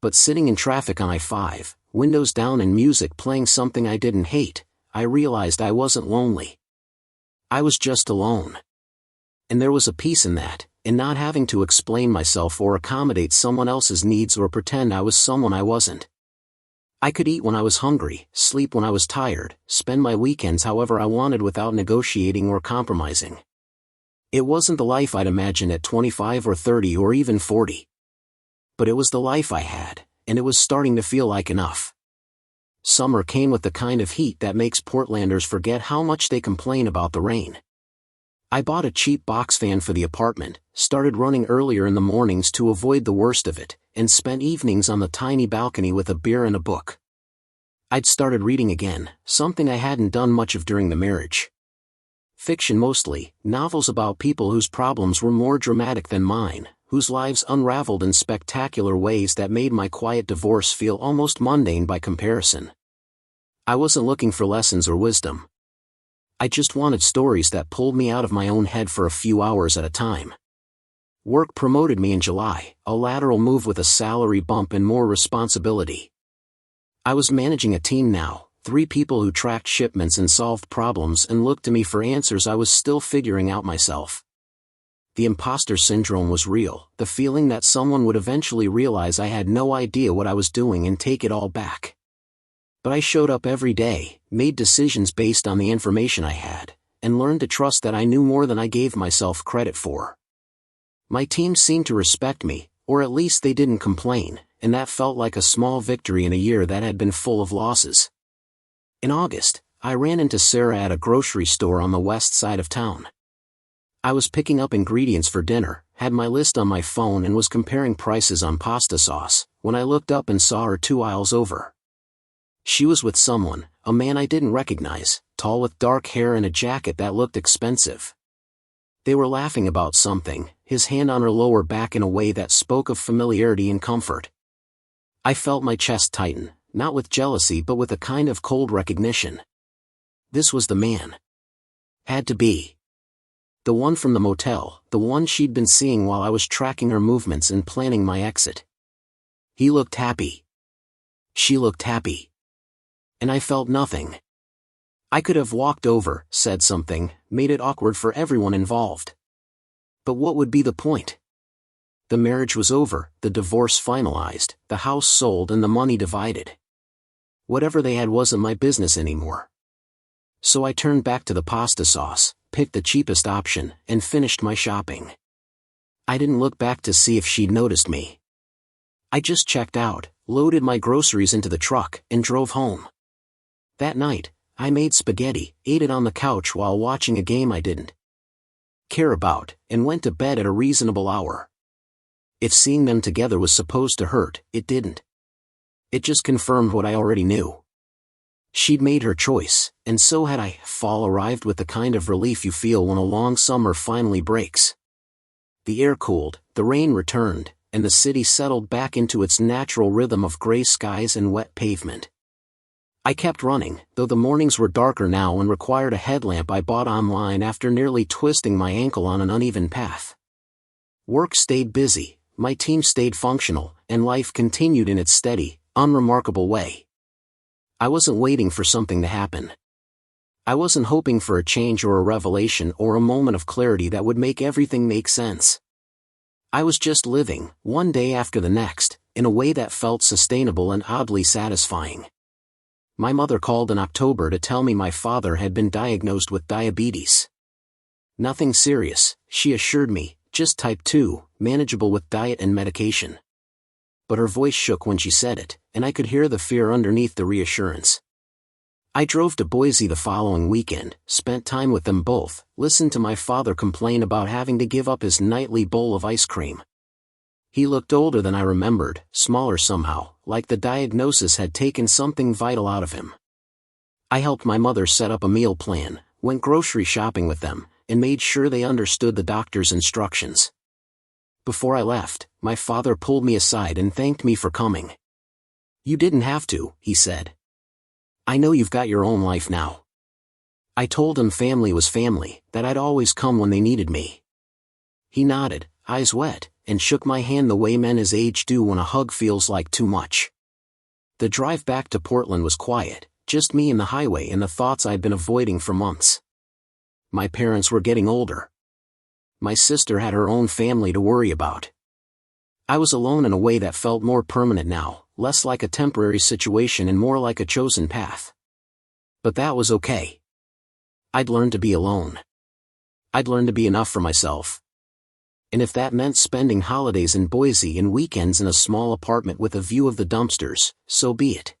But sitting in traffic on I-5, windows down and music playing something I didn't hate, I realized I wasn't lonely. I was just alone. And there was a peace in that, in not having to explain myself or accommodate someone else's needs or pretend I was someone I wasn't. I could eat when I was hungry, sleep when I was tired, spend my weekends however I wanted without negotiating or compromising. It wasn't the life I'd imagined at 25 or 30 or even 40. But it was the life I had, and it was starting to feel like enough. Summer came with the kind of heat that makes Portlanders forget how much they complain about the rain. I bought a cheap box fan for the apartment, started running earlier in the mornings to avoid the worst of it, and spent evenings on the tiny balcony with a beer and a book. I'd started reading again, something I hadn't done much of during the marriage. Fiction mostly, novels about people whose problems were more dramatic than mine, whose lives unraveled in spectacular ways that made my quiet divorce feel almost mundane by comparison. I wasn't looking for lessons or wisdom. I just wanted stories that pulled me out of my own head for a few hours at a time. Work promoted me in July, a lateral move with a salary bump and more responsibility. I was managing a team now, 3 people who tracked shipments and solved problems and looked to me for answers I was still figuring out myself. The imposter syndrome was real, the feeling that someone would eventually realize I had no idea what I was doing and take it all back. But I showed up every day, made decisions based on the information I had, and learned to trust that I knew more than I gave myself credit for. My team seemed to respect me, or at least they didn't complain, and that felt like a small victory in a year that had been full of losses. In August, I ran into Sarah at a grocery store on the west side of town. I was picking up ingredients for dinner, had my list on my phone and was comparing prices on pasta sauce, when I looked up and saw her 2 aisles over. She was with someone, a man I didn't recognize, tall with dark hair and a jacket that looked expensive. They were laughing about something, his hand on her lower back in a way that spoke of familiarity and comfort. I felt my chest tighten, not with jealousy but with a kind of cold recognition. This was the man. Had to be. The one from the motel, the one she'd been seeing while I was tracking her movements and planning my exit. He looked happy. She looked happy. And I felt nothing. I could have walked over, said something, made it awkward for everyone involved. But what would be the point? The marriage was over, the divorce finalized, the house sold and the money divided. Whatever they had wasn't my business anymore. So I turned back to the pasta sauce, picked the cheapest option, and finished my shopping. I didn't look back to see if she'd noticed me. I just checked out, loaded my groceries into the truck, and drove home. That night, I made spaghetti, ate it on the couch while watching a game I didn't care about, and went to bed at a reasonable hour. If seeing them together was supposed to hurt, it didn't. It just confirmed what I already knew. She'd made her choice, and so had I. Fall arrived with the kind of relief you feel when a long summer finally breaks. The air cooled, the rain returned, and the city settled back into its natural rhythm of gray skies and wet pavement. I kept running, though the mornings were darker now and required a headlamp I bought online after nearly twisting my ankle on an uneven path. Work stayed busy, my team stayed functional, and life continued in its steady, unremarkable way. I wasn't waiting for something to happen. I wasn't hoping for a change or a revelation or a moment of clarity that would make everything make sense. I was just living, one day after the next, in a way that felt sustainable and oddly satisfying. My mother called in October to tell me my father had been diagnosed with diabetes. Nothing serious, she assured me, just type 2, manageable with diet and medication. But her voice shook when she said it, and I could hear the fear underneath the reassurance. I drove to Boise the following weekend, spent time with them both, listened to my father complain about having to give up his nightly bowl of ice cream. He looked older than I remembered, smaller somehow, like the diagnosis had taken something vital out of him. I helped my mother set up a meal plan, went grocery shopping with them, and made sure they understood the doctor's instructions. Before I left, my father pulled me aside and thanked me for coming. "You didn't have to," he said. "I know you've got your own life now." I told him family was family, that I'd always come when they needed me. He nodded, eyes wet, and shook my hand the way men his age do when a hug feels like too much. The drive back to Portland was quiet, just me and the highway and the thoughts I'd been avoiding for months. My parents were getting older. My sister had her own family to worry about. I was alone in a way that felt more permanent now, less like a temporary situation and more like a chosen path. But that was okay. I'd learned to be alone. I'd learned to be enough for myself. And if that meant spending holidays in Boise and weekends in a small apartment with a view of the dumpsters, so be it.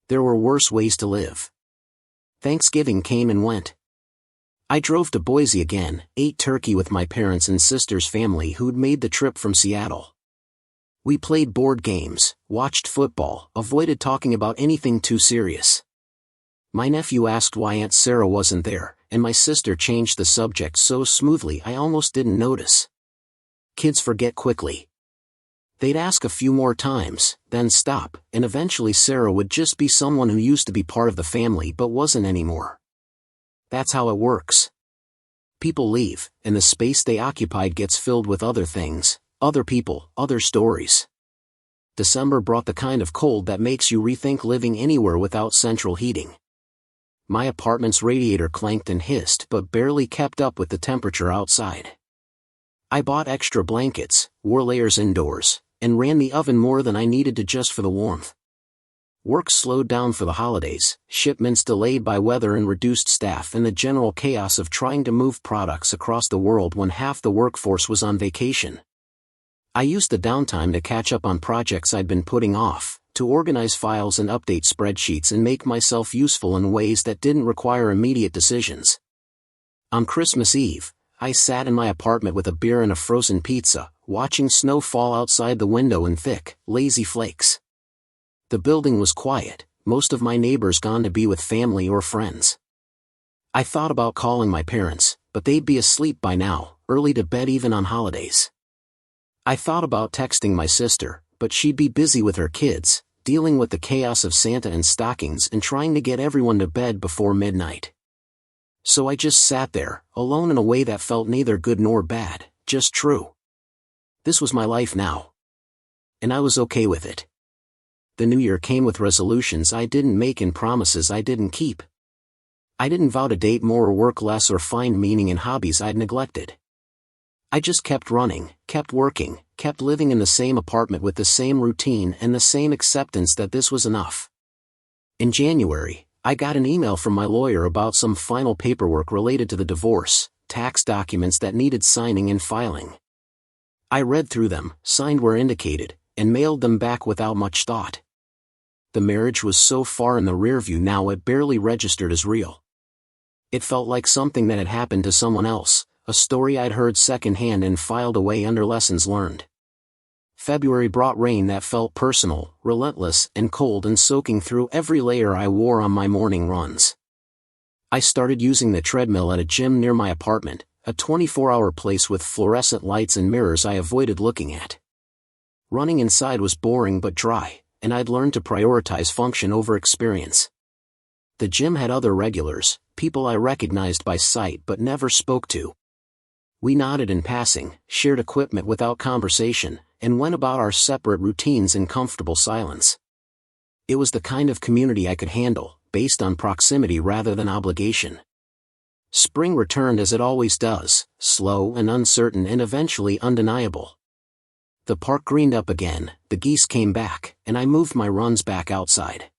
There were worse ways to live. Thanksgiving came and went. I drove to Boise again, ate turkey with my parents and sister's family who'd made the trip from Seattle. We played board games, watched football, avoided talking about anything too serious. My nephew asked why Aunt Sarah wasn't there, and my sister changed the subject so smoothly I almost didn't notice. Kids forget quickly. They'd ask a few more times, then stop, and eventually Sarah would just be someone who used to be part of the family but wasn't anymore. That's how it works. People leave, and the space they occupied gets filled with other things, other people, other stories. December brought the kind of cold that makes you rethink living anywhere without central heating. My apartment's radiator clanked and hissed but barely kept up with the temperature outside. I bought extra blankets, wore layers indoors, and ran the oven more than I needed to just for the warmth. Work slowed down for the holidays, shipments delayed by weather and reduced staff, and the general chaos of trying to move products across the world when half the workforce was on vacation. I used the downtime to catch up on projects I'd been putting off, to organize files and update spreadsheets and make myself useful in ways that didn't require immediate decisions. On Christmas Eve, I sat in my apartment with a beer and a frozen pizza, watching snow fall outside the window in thick, lazy flakes. The building was quiet, most of my neighbors gone to be with family or friends. I thought about calling my parents, but they'd be asleep by now, early to bed even on holidays. I thought about texting my sister, but she'd be busy with her kids, dealing with the chaos of Santa and stockings and trying to get everyone to bed before midnight. So I just sat there, alone in a way that felt neither good nor bad, just true. This was my life now. And I was okay with it. The new year came with resolutions I didn't make and promises I didn't keep. I didn't vow to date more or work less or find meaning in hobbies I'd neglected. I just kept running, kept working, kept living in the same apartment with the same routine and the same acceptance that this was enough. In January, I got an email from my lawyer about some final paperwork related to the divorce, tax documents that needed signing and filing. I read through them, signed where indicated, and mailed them back without much thought. The marriage was so far in the rearview now it barely registered as real. It felt like something that had happened to someone else, a story I'd heard secondhand and filed away under lessons learned. February brought rain that felt personal, relentless, and cold and soaking through every layer I wore on my morning runs. I started using the treadmill at a gym near my apartment, a 24-hour place with fluorescent lights and mirrors I avoided looking at. Running inside was boring but dry, and I'd learned to prioritize function over experience. The gym had other regulars, people I recognized by sight but never spoke to. We nodded in passing, shared equipment without conversation, and went about our separate routines in comfortable silence. It was the kind of community I could handle, based on proximity rather than obligation. Spring returned as it always does, slow and uncertain and eventually undeniable. The park greened up again, the geese came back, and I moved my runs back outside.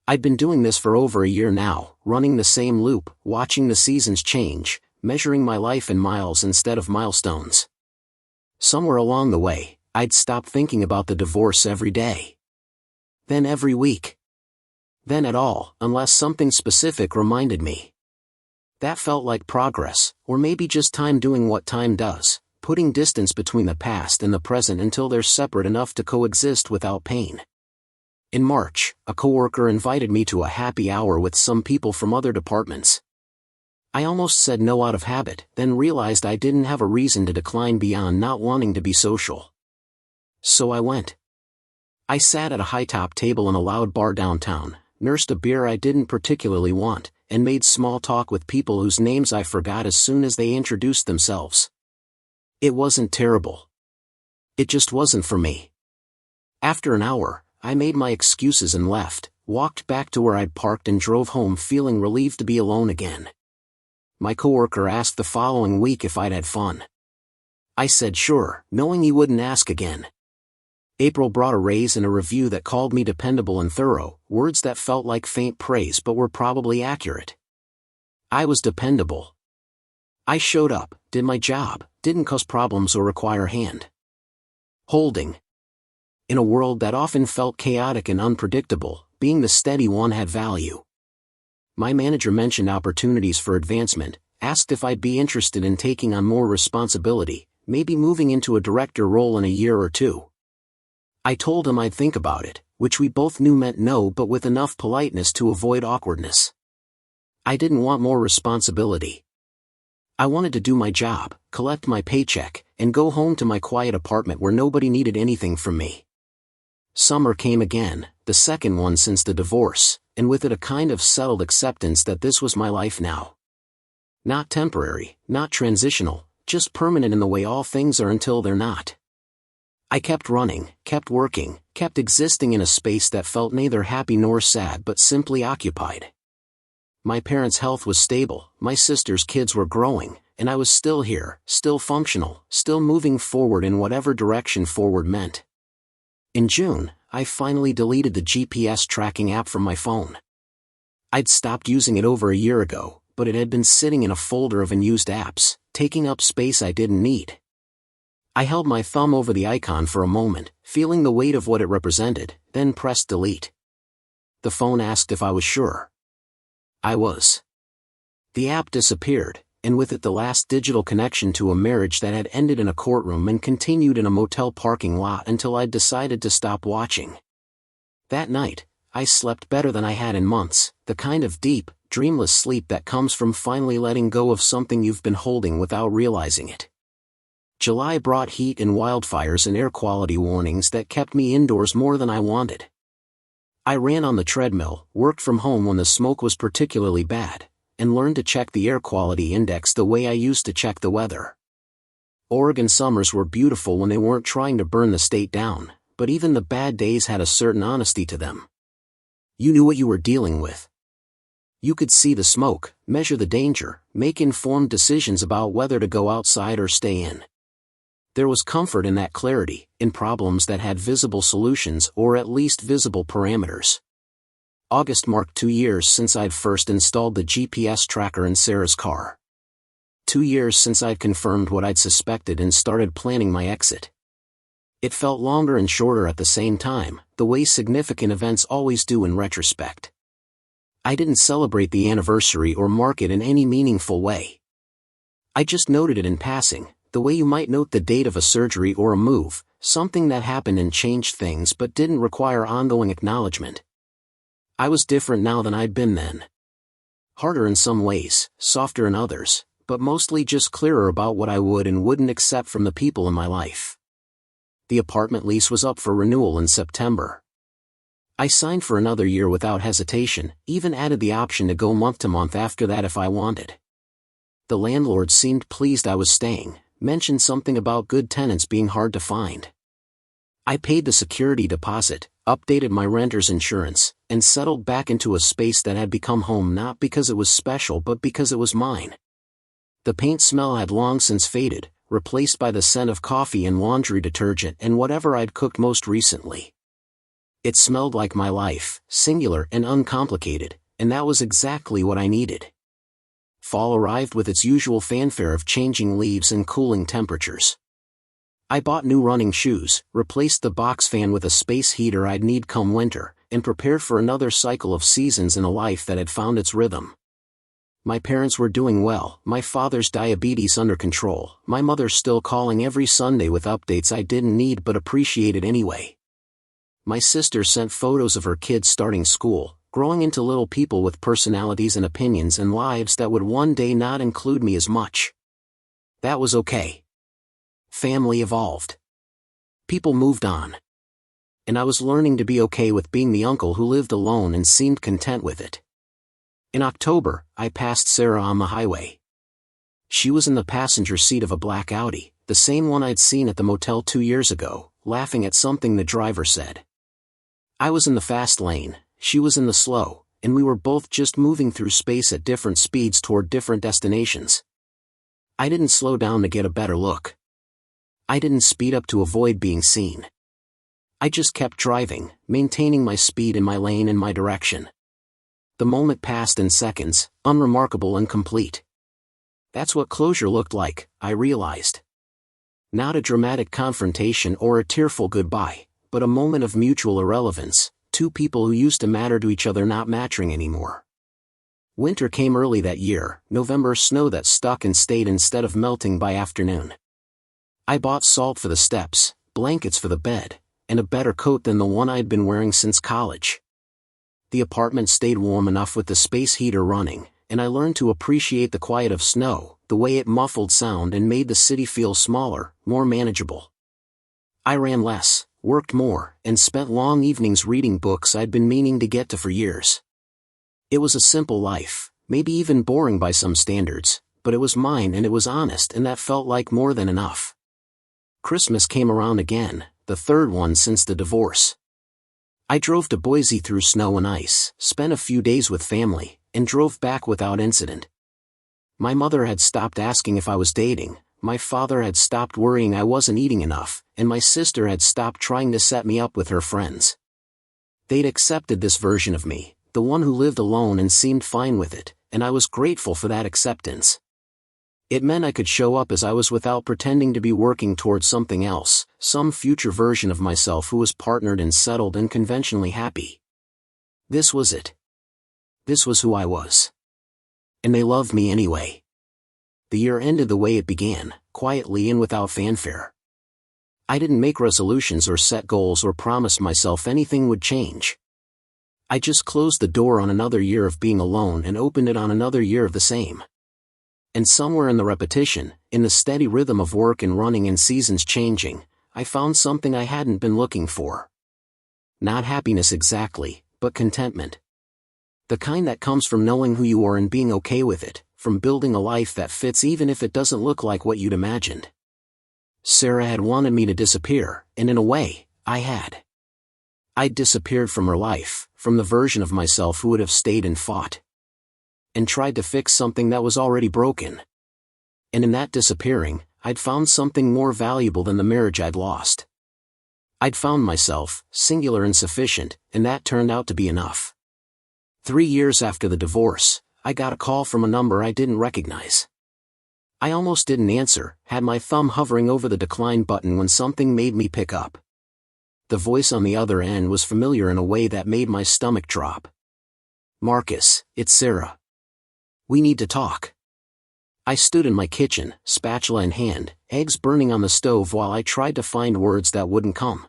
I'd been doing this for over a year now, running the same loop, watching the seasons change, measuring my life in miles instead of milestones. Somewhere along the way, I'd stopped thinking about the divorce every day. Then every week. Then at all, unless something specific reminded me. That felt like progress, or maybe just time doing what time does, putting distance between the past and the present until they're separate enough to coexist without pain. In March, a coworker invited me to a happy hour with some people from other departments. I almost said no out of habit, then realized I didn't have a reason to decline beyond not wanting to be social. So I went. I sat at a high-top table in a loud bar downtown, nursed a beer I didn't particularly want, and made small talk with people whose names I forgot as soon as they introduced themselves. It wasn't terrible. It just wasn't for me. After an hour, I made my excuses and left, walked back to where I'd parked and drove home feeling relieved to be alone again. My coworker asked the following week if I'd had fun. I said sure, knowing he wouldn't ask again. April brought a raise and a review that called me dependable and thorough, words that felt like faint praise but were probably accurate. I was dependable. I showed up, did my job, didn't cause problems or require hand-holding. In a world that often felt chaotic and unpredictable, being the steady one had value. My manager mentioned opportunities for advancement, asked if I'd be interested in taking on more responsibility, maybe moving into a director role in a year or two. I told him I'd think about it, which we both knew meant no but with enough politeness to avoid awkwardness. I didn't want more responsibility. I wanted to do my job, collect my paycheck, and go home to my quiet apartment where nobody needed anything from me. Summer came again, the second one since the divorce, and with it a kind of settled acceptance that this was my life now. Not temporary, not transitional, just permanent in the way all things are until they're not. I kept running, kept working, kept existing in a space that felt neither happy nor sad but simply occupied. My parents' health was stable, my sister's kids were growing, and I was still here, still functional, still moving forward in whatever direction forward meant. In June, I finally deleted the GPS tracking app from my phone. I'd stopped using it over a year ago, but it had been sitting in a folder of unused apps, taking up space I didn't need. I held my thumb over the icon for a moment, feeling the weight of what it represented, then pressed delete. The phone asked if I was sure. I was. The app disappeared, and with it the last digital connection to a marriage that had ended in a courtroom and continued in a motel parking lot until I'd decided to stop watching. That night, I slept better than I had in months, the kind of deep, dreamless sleep that comes from finally letting go of something you've been holding without realizing it. July brought heat and wildfires and air quality warnings that kept me indoors more than I wanted. I ran on the treadmill, worked from home when the smoke was particularly bad, and learned to check the air quality index the way I used to check the weather. Oregon summers were beautiful when they weren't trying to burn the state down, but even the bad days had a certain honesty to them. You knew what you were dealing with. You could see the smoke, measure the danger, make informed decisions about whether to go outside or stay in. There was comfort in that clarity, in problems that had visible solutions or at least visible parameters. August marked 2 years since I'd first installed the GPS tracker in Sarah's car. 2 years since I'd confirmed what I'd suspected and started planning my exit. It felt longer and shorter at the same time, the way significant events always do in retrospect. I didn't celebrate the anniversary or mark it in any meaningful way. I just noted it in passing, the way you might note the date of a surgery or a move, something that happened and changed things but didn't require ongoing acknowledgement. I was different now than I'd been then. Harder in some ways, softer in others, but mostly just clearer about what I would and wouldn't accept from the people in my life. The apartment lease was up for renewal in September. I signed for another year without hesitation, even added the option to go month to month after that if I wanted. The landlord seemed pleased I was staying, mentioned something about good tenants being hard to find. I paid the security deposit, updated my renter's insurance, and settled back into a space that had become home not because it was special but because it was mine. The paint smell had long since faded, replaced by the scent of coffee and laundry detergent and whatever I'd cooked most recently. It smelled like my life, singular and uncomplicated, and that was exactly what I needed. Fall arrived with its usual fanfare of changing leaves and cooling temperatures. I bought new running shoes, replaced the box fan with a space heater I'd need come winter, and prepared for another cycle of seasons in a life that had found its rhythm. My parents were doing well, my father's diabetes under control, my mother still calling every Sunday with updates I didn't need but appreciated anyway. My sister sent photos of her kids starting school, growing into little people with personalities and opinions and lives that would one day not include me as much. That was okay. Family evolved. People moved on. And I was learning to be okay with being the uncle who lived alone and seemed content with it. In October, I passed Sarah on the highway. She was in the passenger seat of a black Audi, the same one I'd seen at the motel 2 years ago, laughing at something the driver said. I was in the fast lane, she was in the slow, and we were both just moving through space at different speeds toward different destinations. I didn't slow down to get a better look. I didn't speed up to avoid being seen. I just kept driving, maintaining my speed in my lane and my direction. The moment passed in seconds, unremarkable and complete. That's what closure looked like, I realized. Not a dramatic confrontation or a tearful goodbye, but a moment of mutual irrelevance, two people who used to matter to each other not matching anymore. Winter came early that year, November snow that stuck and stayed instead of melting by afternoon. I bought salt for the steps, blankets for the bed, and a better coat than the one I'd been wearing since college. The apartment stayed warm enough with the space heater running, and I learned to appreciate the quiet of snow, the way it muffled sound and made the city feel smaller, more manageable. I ran less, worked more, and spent long evenings reading books I'd been meaning to get to for years. It was a simple life, maybe even boring by some standards, but it was mine and it was honest and that felt like more than enough. Christmas came around again, the third one since the divorce. I drove to Boise through snow and ice, spent a few days with family, and drove back without incident. My mother had stopped asking if I was dating, my father had stopped worrying I wasn't eating enough, and my sister had stopped trying to set me up with her friends. They'd accepted this version of me, the one who lived alone and seemed fine with it, and I was grateful for that acceptance. It meant I could show up as I was without pretending to be working towards something else, some future version of myself who was partnered and settled and conventionally happy. This was it. This was who I was. And they loved me anyway. The year ended the way it began, quietly and without fanfare. I didn't make resolutions or set goals or promise myself anything would change. I just closed the door on another year of being alone and opened it on another year of the same. And somewhere in the repetition, in the steady rhythm of work and running and seasons changing, I found something I hadn't been looking for. Not happiness exactly, but contentment. The kind that comes from knowing who you are and being okay with it, from building a life that fits even if it doesn't look like what you'd imagined. Sarah had wanted me to disappear, and in a way, I had. I'd disappeared from her life, from the version of myself who would have stayed and fought. And tried to fix something that was already broken. And in that disappearing, I'd found something more valuable than the marriage I'd lost. I'd found myself, singular and sufficient, and that turned out to be enough. 3 years after the divorce, I got a call from a number I didn't recognize. I almost didn't answer, had my thumb hovering over the decline button when something made me pick up. The voice on the other end was familiar in a way that made my stomach drop. "Marcus, it's Sarah. We need to talk." I stood in my kitchen, spatula in hand, eggs burning on the stove while I tried to find words that wouldn't come.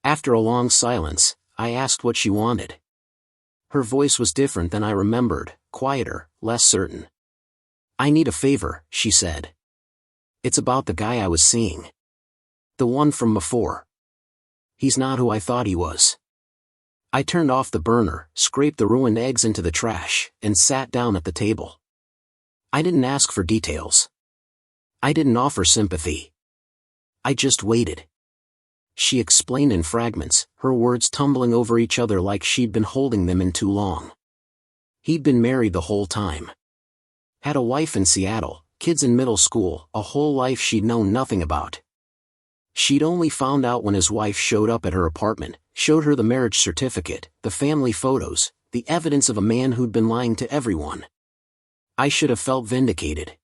After a long silence, I asked what she wanted. Her voice was different than I remembered, quieter, less certain. "I need a favor," she said. "It's about the guy I was seeing. The one from before. He's not who I thought he was." I turned off the burner, scraped the ruined eggs into the trash, and sat down at the table. I didn't ask for details. I didn't offer sympathy. I just waited. She explained in fragments, her words tumbling over each other like she'd been holding them in too long. He'd been married the whole time. Had a wife in Seattle, kids in middle school, a whole life she'd known nothing about. She'd only found out when his wife showed up at her apartment, showed her the marriage certificate, the family photos, the evidence of a man who'd been lying to everyone. I should have felt vindicated.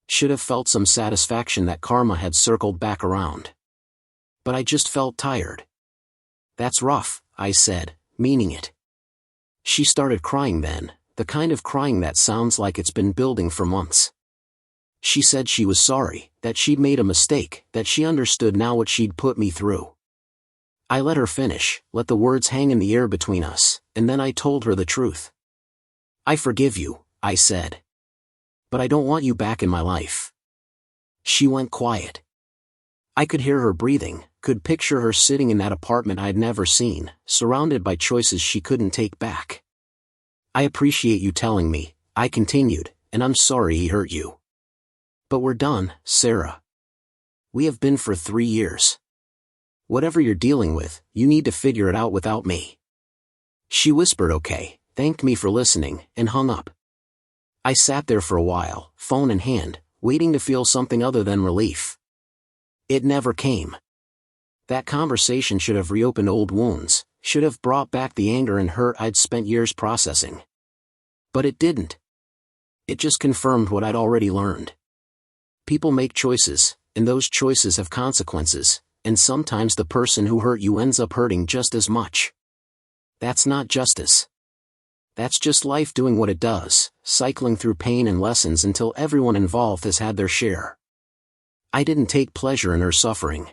Should have felt some satisfaction that karma had circled back around. But I just felt tired. "That's rough," I said, meaning it. She started crying then, the kind of crying that sounds like it's been building for months. She said she was sorry, that she'd made a mistake, that she understood now what she'd put me through. I let her finish, let the words hang in the air between us, and then I told her the truth. "I forgive you," I said. "But I don't want you back in my life." She went quiet. I could hear her breathing, could picture her sitting in that apartment I'd never seen, surrounded by choices she couldn't take back. "I appreciate you telling me," I continued, "and I'm sorry he hurt you. But we're done, Sarah. We have been for 3 years. Whatever you're dealing with, you need to figure it out without me." She whispered okay, thanked me for listening, and hung up. I sat there for a while, phone in hand, waiting to feel something other than relief. It never came. That conversation should have reopened old wounds, should have brought back the anger and hurt I'd spent years processing. But it didn't. It just confirmed what I'd already learned. People make choices, and those choices have consequences, and sometimes the person who hurt you ends up hurting just as much. That's not justice. That's just life doing what it does, cycling through pain and lessons until everyone involved has had their share. I didn't take pleasure in her suffering.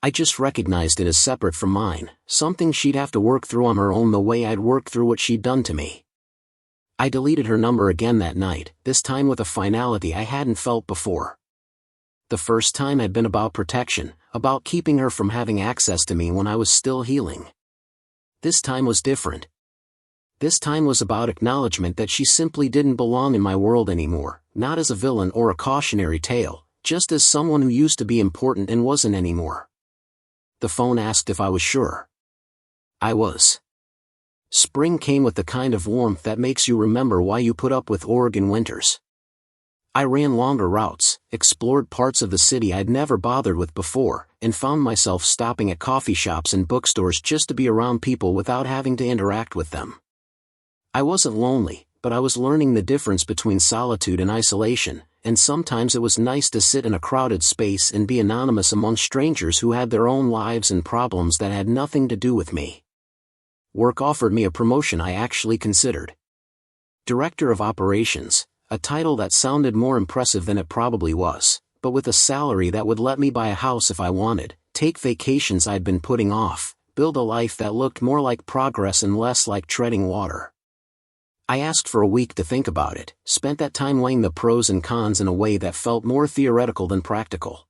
I just recognized it as separate from mine, something she'd have to work through on her own the way I'd worked through what she'd done to me. I deleted her number again that night, this time with a finality I hadn't felt before. The first time had been about protection, about keeping her from having access to me when I was still healing. This time was different. This time was about acknowledgement that she simply didn't belong in my world anymore, not as a villain or a cautionary tale, just as someone who used to be important and wasn't anymore. The phone asked if I was sure. I was. Spring came with the kind of warmth that makes you remember why you put up with Oregon winters. I ran longer routes, explored parts of the city I'd never bothered with before, and found myself stopping at coffee shops and bookstores just to be around people without having to interact with them. I wasn't lonely, but I was learning the difference between solitude and isolation, and sometimes it was nice to sit in a crowded space and be anonymous among strangers who had their own lives and problems that had nothing to do with me. Work offered me a promotion I actually considered. Director of Operations, a title that sounded more impressive than it probably was, but with a salary that would let me buy a house if I wanted, take vacations I'd been putting off, build a life that looked more like progress and less like treading water. I asked for a week to think about it, spent that time weighing the pros and cons in a way that felt more theoretical than practical.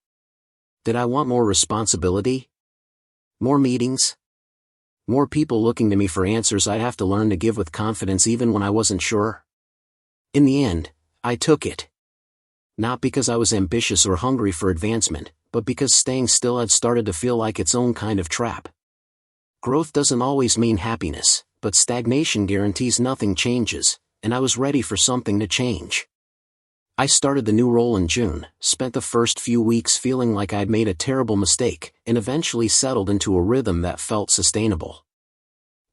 Did I want more responsibility? More meetings? More people looking to me for answers I'd have to learn to give with confidence even when I wasn't sure? In the end, I took it. Not because I was ambitious or hungry for advancement, but because staying still had started to feel like its own kind of trap. Growth doesn't always mean happiness, but stagnation guarantees nothing changes, and I was ready for something to change. I started the new role in June, spent the first few weeks feeling like I'd made a terrible mistake, and eventually settled into a rhythm that felt sustainable.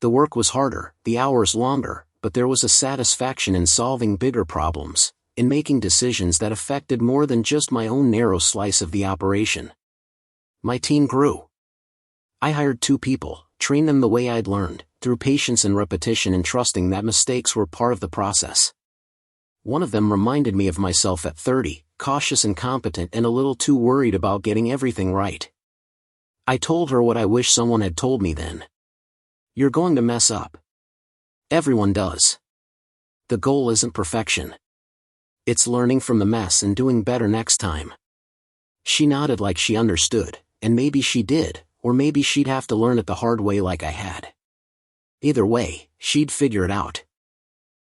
The work was harder, the hours longer, but there was a satisfaction in solving bigger problems, in making decisions that affected more than just my own narrow slice of the operation. My team grew. I hired 2 people, trained them the way I'd learned, through patience and repetition and trusting that mistakes were part of the process. One of them reminded me of myself at 30, cautious and competent and a little too worried about getting everything right. I told her what I wish someone had told me then. You're going to mess up. Everyone does. The goal isn't perfection. It's learning from the mess and doing better next time. She nodded like she understood, and maybe she did, or maybe she'd have to learn it the hard way like I had. Either way, she'd figure it out.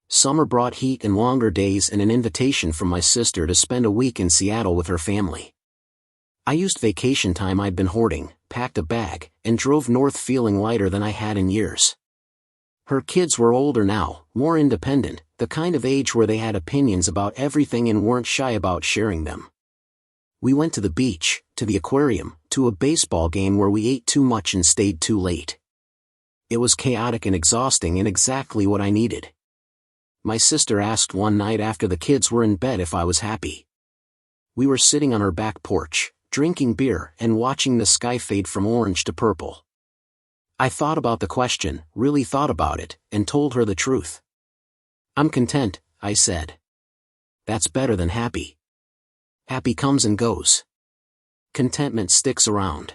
Summer brought heat and longer days and an invitation from my sister to spend a week in Seattle with her family. I used vacation time I'd been hoarding, packed a bag, and drove north feeling lighter than I had in years. Her kids were older now, more independent, the kind of age where they had opinions about everything and weren't shy about sharing them. We went to the beach, to the aquarium, to a baseball game where we ate too much and stayed too late. It was chaotic and exhausting and exactly what I needed. My sister asked one night after the kids were in bed if I was happy. We were sitting on her back porch, drinking beer and watching the sky fade from orange to purple. I thought about the question, really thought about it, and told her the truth. I'm content, I said. That's better than happy. Happy comes and goes. Contentment sticks around.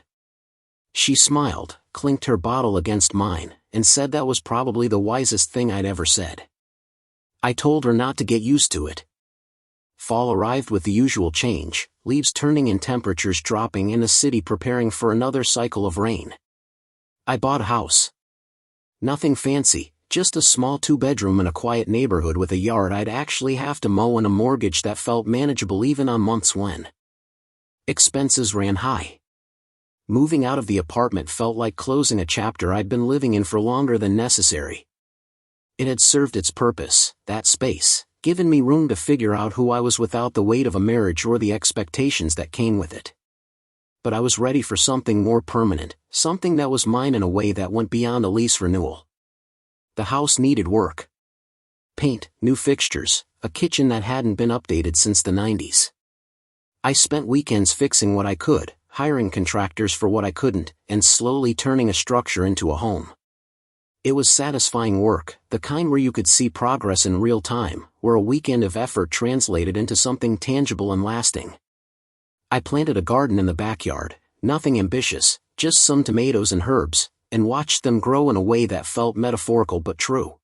She smiled, clinked her bottle against mine, and said that was probably the wisest thing I'd ever said. I told her not to get used to it. Fall arrived with the usual change, leaves turning and temperatures dropping and the city preparing for another cycle of rain. I bought a house. Nothing fancy, just a small 2-bedroom in a quiet neighborhood with a yard I'd actually have to mow and a mortgage that felt manageable even on months when expenses ran high. Moving out of the apartment felt like closing a chapter I'd been living in for longer than necessary. It had served its purpose, that space, given me room to figure out who I was without the weight of a marriage or the expectations that came with it. But I was ready for something more permanent, something that was mine in a way that went beyond a lease renewal. The house needed work. Paint, new fixtures, a kitchen that hadn't been updated since the 90s. I spent weekends fixing what I could, hiring contractors for what I couldn't, and slowly turning a structure into a home. It was satisfying work, the kind where you could see progress in real time, where a weekend of effort translated into something tangible and lasting. I planted a garden in the backyard, nothing ambitious, just some tomatoes and herbs, and watched them grow in a way that felt metaphorical but true.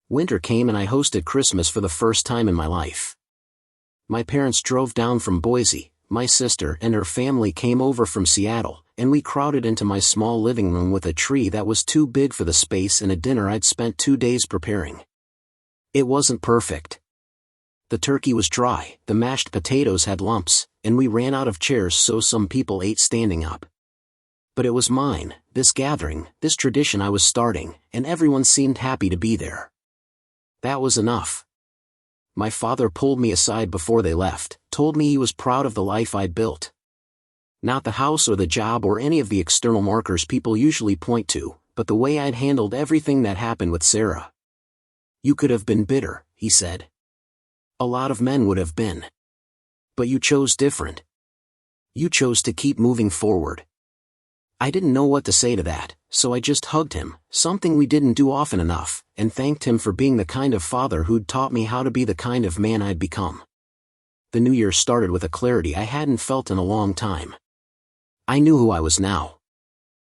Winter came and I hosted Christmas for the first time in my life. My parents drove down from Boise, my sister and her family came over from Seattle, and we crowded into my small living room with a tree that was too big for the space and a dinner I'd spent 2 days preparing. It wasn't perfect. The turkey was dry, the mashed potatoes had lumps, and we ran out of chairs so some people ate standing up. But it was mine, this gathering, this tradition I was starting, and everyone seemed happy to be there. That was enough. My father pulled me aside before they left, told me he was proud of the life I'd built. Not the house or the job or any of the external markers people usually point to, but the way I'd handled everything that happened with Sarah. You could have been bitter, he said. A lot of men would have been. But you chose different. You chose to keep moving forward. I didn't know what to say to that, so I just hugged him, something we didn't do often enough, and thanked him for being the kind of father who'd taught me how to be the kind of man I'd become. The new year started with a clarity I hadn't felt in a long time. I knew who I was now.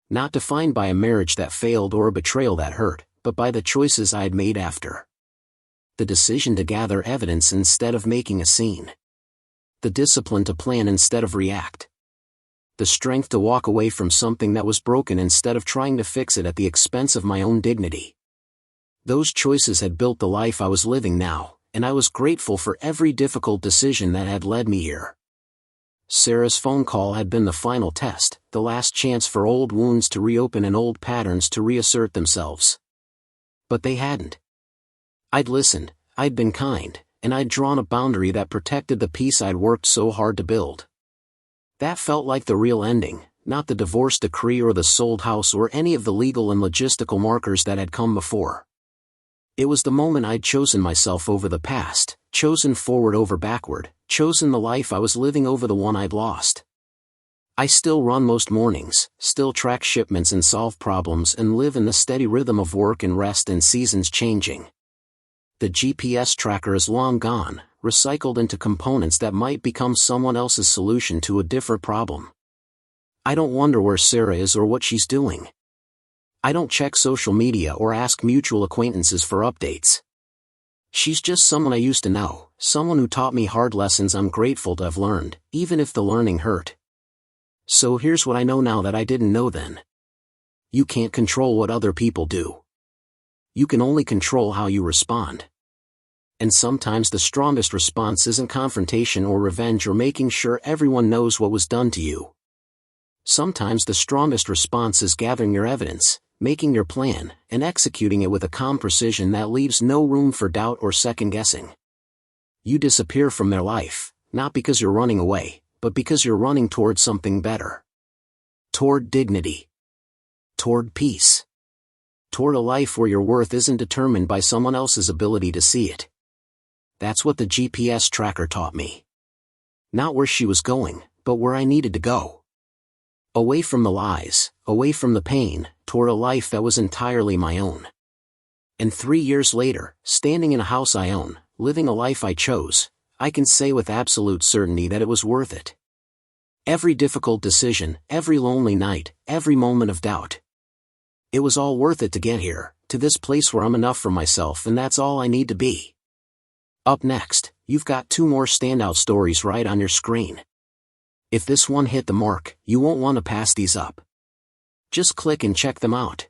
Not defined by a marriage that failed or a betrayal that hurt, but by the choices I'd made after. The decision to gather evidence instead of making a scene. The discipline to plan instead of react. The strength to walk away from something that was broken instead of trying to fix it at the expense of my own dignity. Those choices had built the life I was living now, and I was grateful for every difficult decision that had led me here. Sarah's phone call had been the final test, the last chance for old wounds to reopen and old patterns to reassert themselves. But they hadn't. I'd listened, I'd been kind, and I'd drawn a boundary that protected the peace I'd worked so hard to build. That felt like the real ending, not the divorce decree or the sold house or any of the legal and logistical markers that had come before. It was the moment I'd chosen myself over the past, chosen forward over backward, chosen the life I was living over the one I'd lost. I still run most mornings, still track shipments and solve problems and live in the steady rhythm of work and rest and seasons changing. The GPS tracker is long gone, recycled into components that might become someone else's solution to a different problem. I don't wonder where Sarah is or what she's doing. I don't check social media or ask mutual acquaintances for updates. She's just someone I used to know, someone who taught me hard lessons I'm grateful to have learned, even if the learning hurt. So here's what I know now that I didn't know then. You can't control what other people do. You can only control how you respond. And sometimes the strongest response isn't confrontation or revenge or making sure everyone knows what was done to you. Sometimes the strongest response is gathering your evidence, making your plan, and executing it with a calm precision that leaves no room for doubt or second-guessing. You disappear from their life, not because you're running away, but because you're running toward something better. Toward dignity. Toward peace. Toward a life where your worth isn't determined by someone else's ability to see it. That's what the GPS tracker taught me. Not where she was going, but where I needed to go. Away from the lies, away from the pain, toward a life that was entirely my own. And 3 years later, standing in a house I own, living a life I chose, I can say with absolute certainty that it was worth it. Every difficult decision, every lonely night, every moment of doubt. It was all worth it to get here, to this place where I'm enough for myself and that's all I need to be. Up next, you've got 2 more standout stories right on your screen. If this one hit the mark, you won't want to pass these up. Just click and check them out.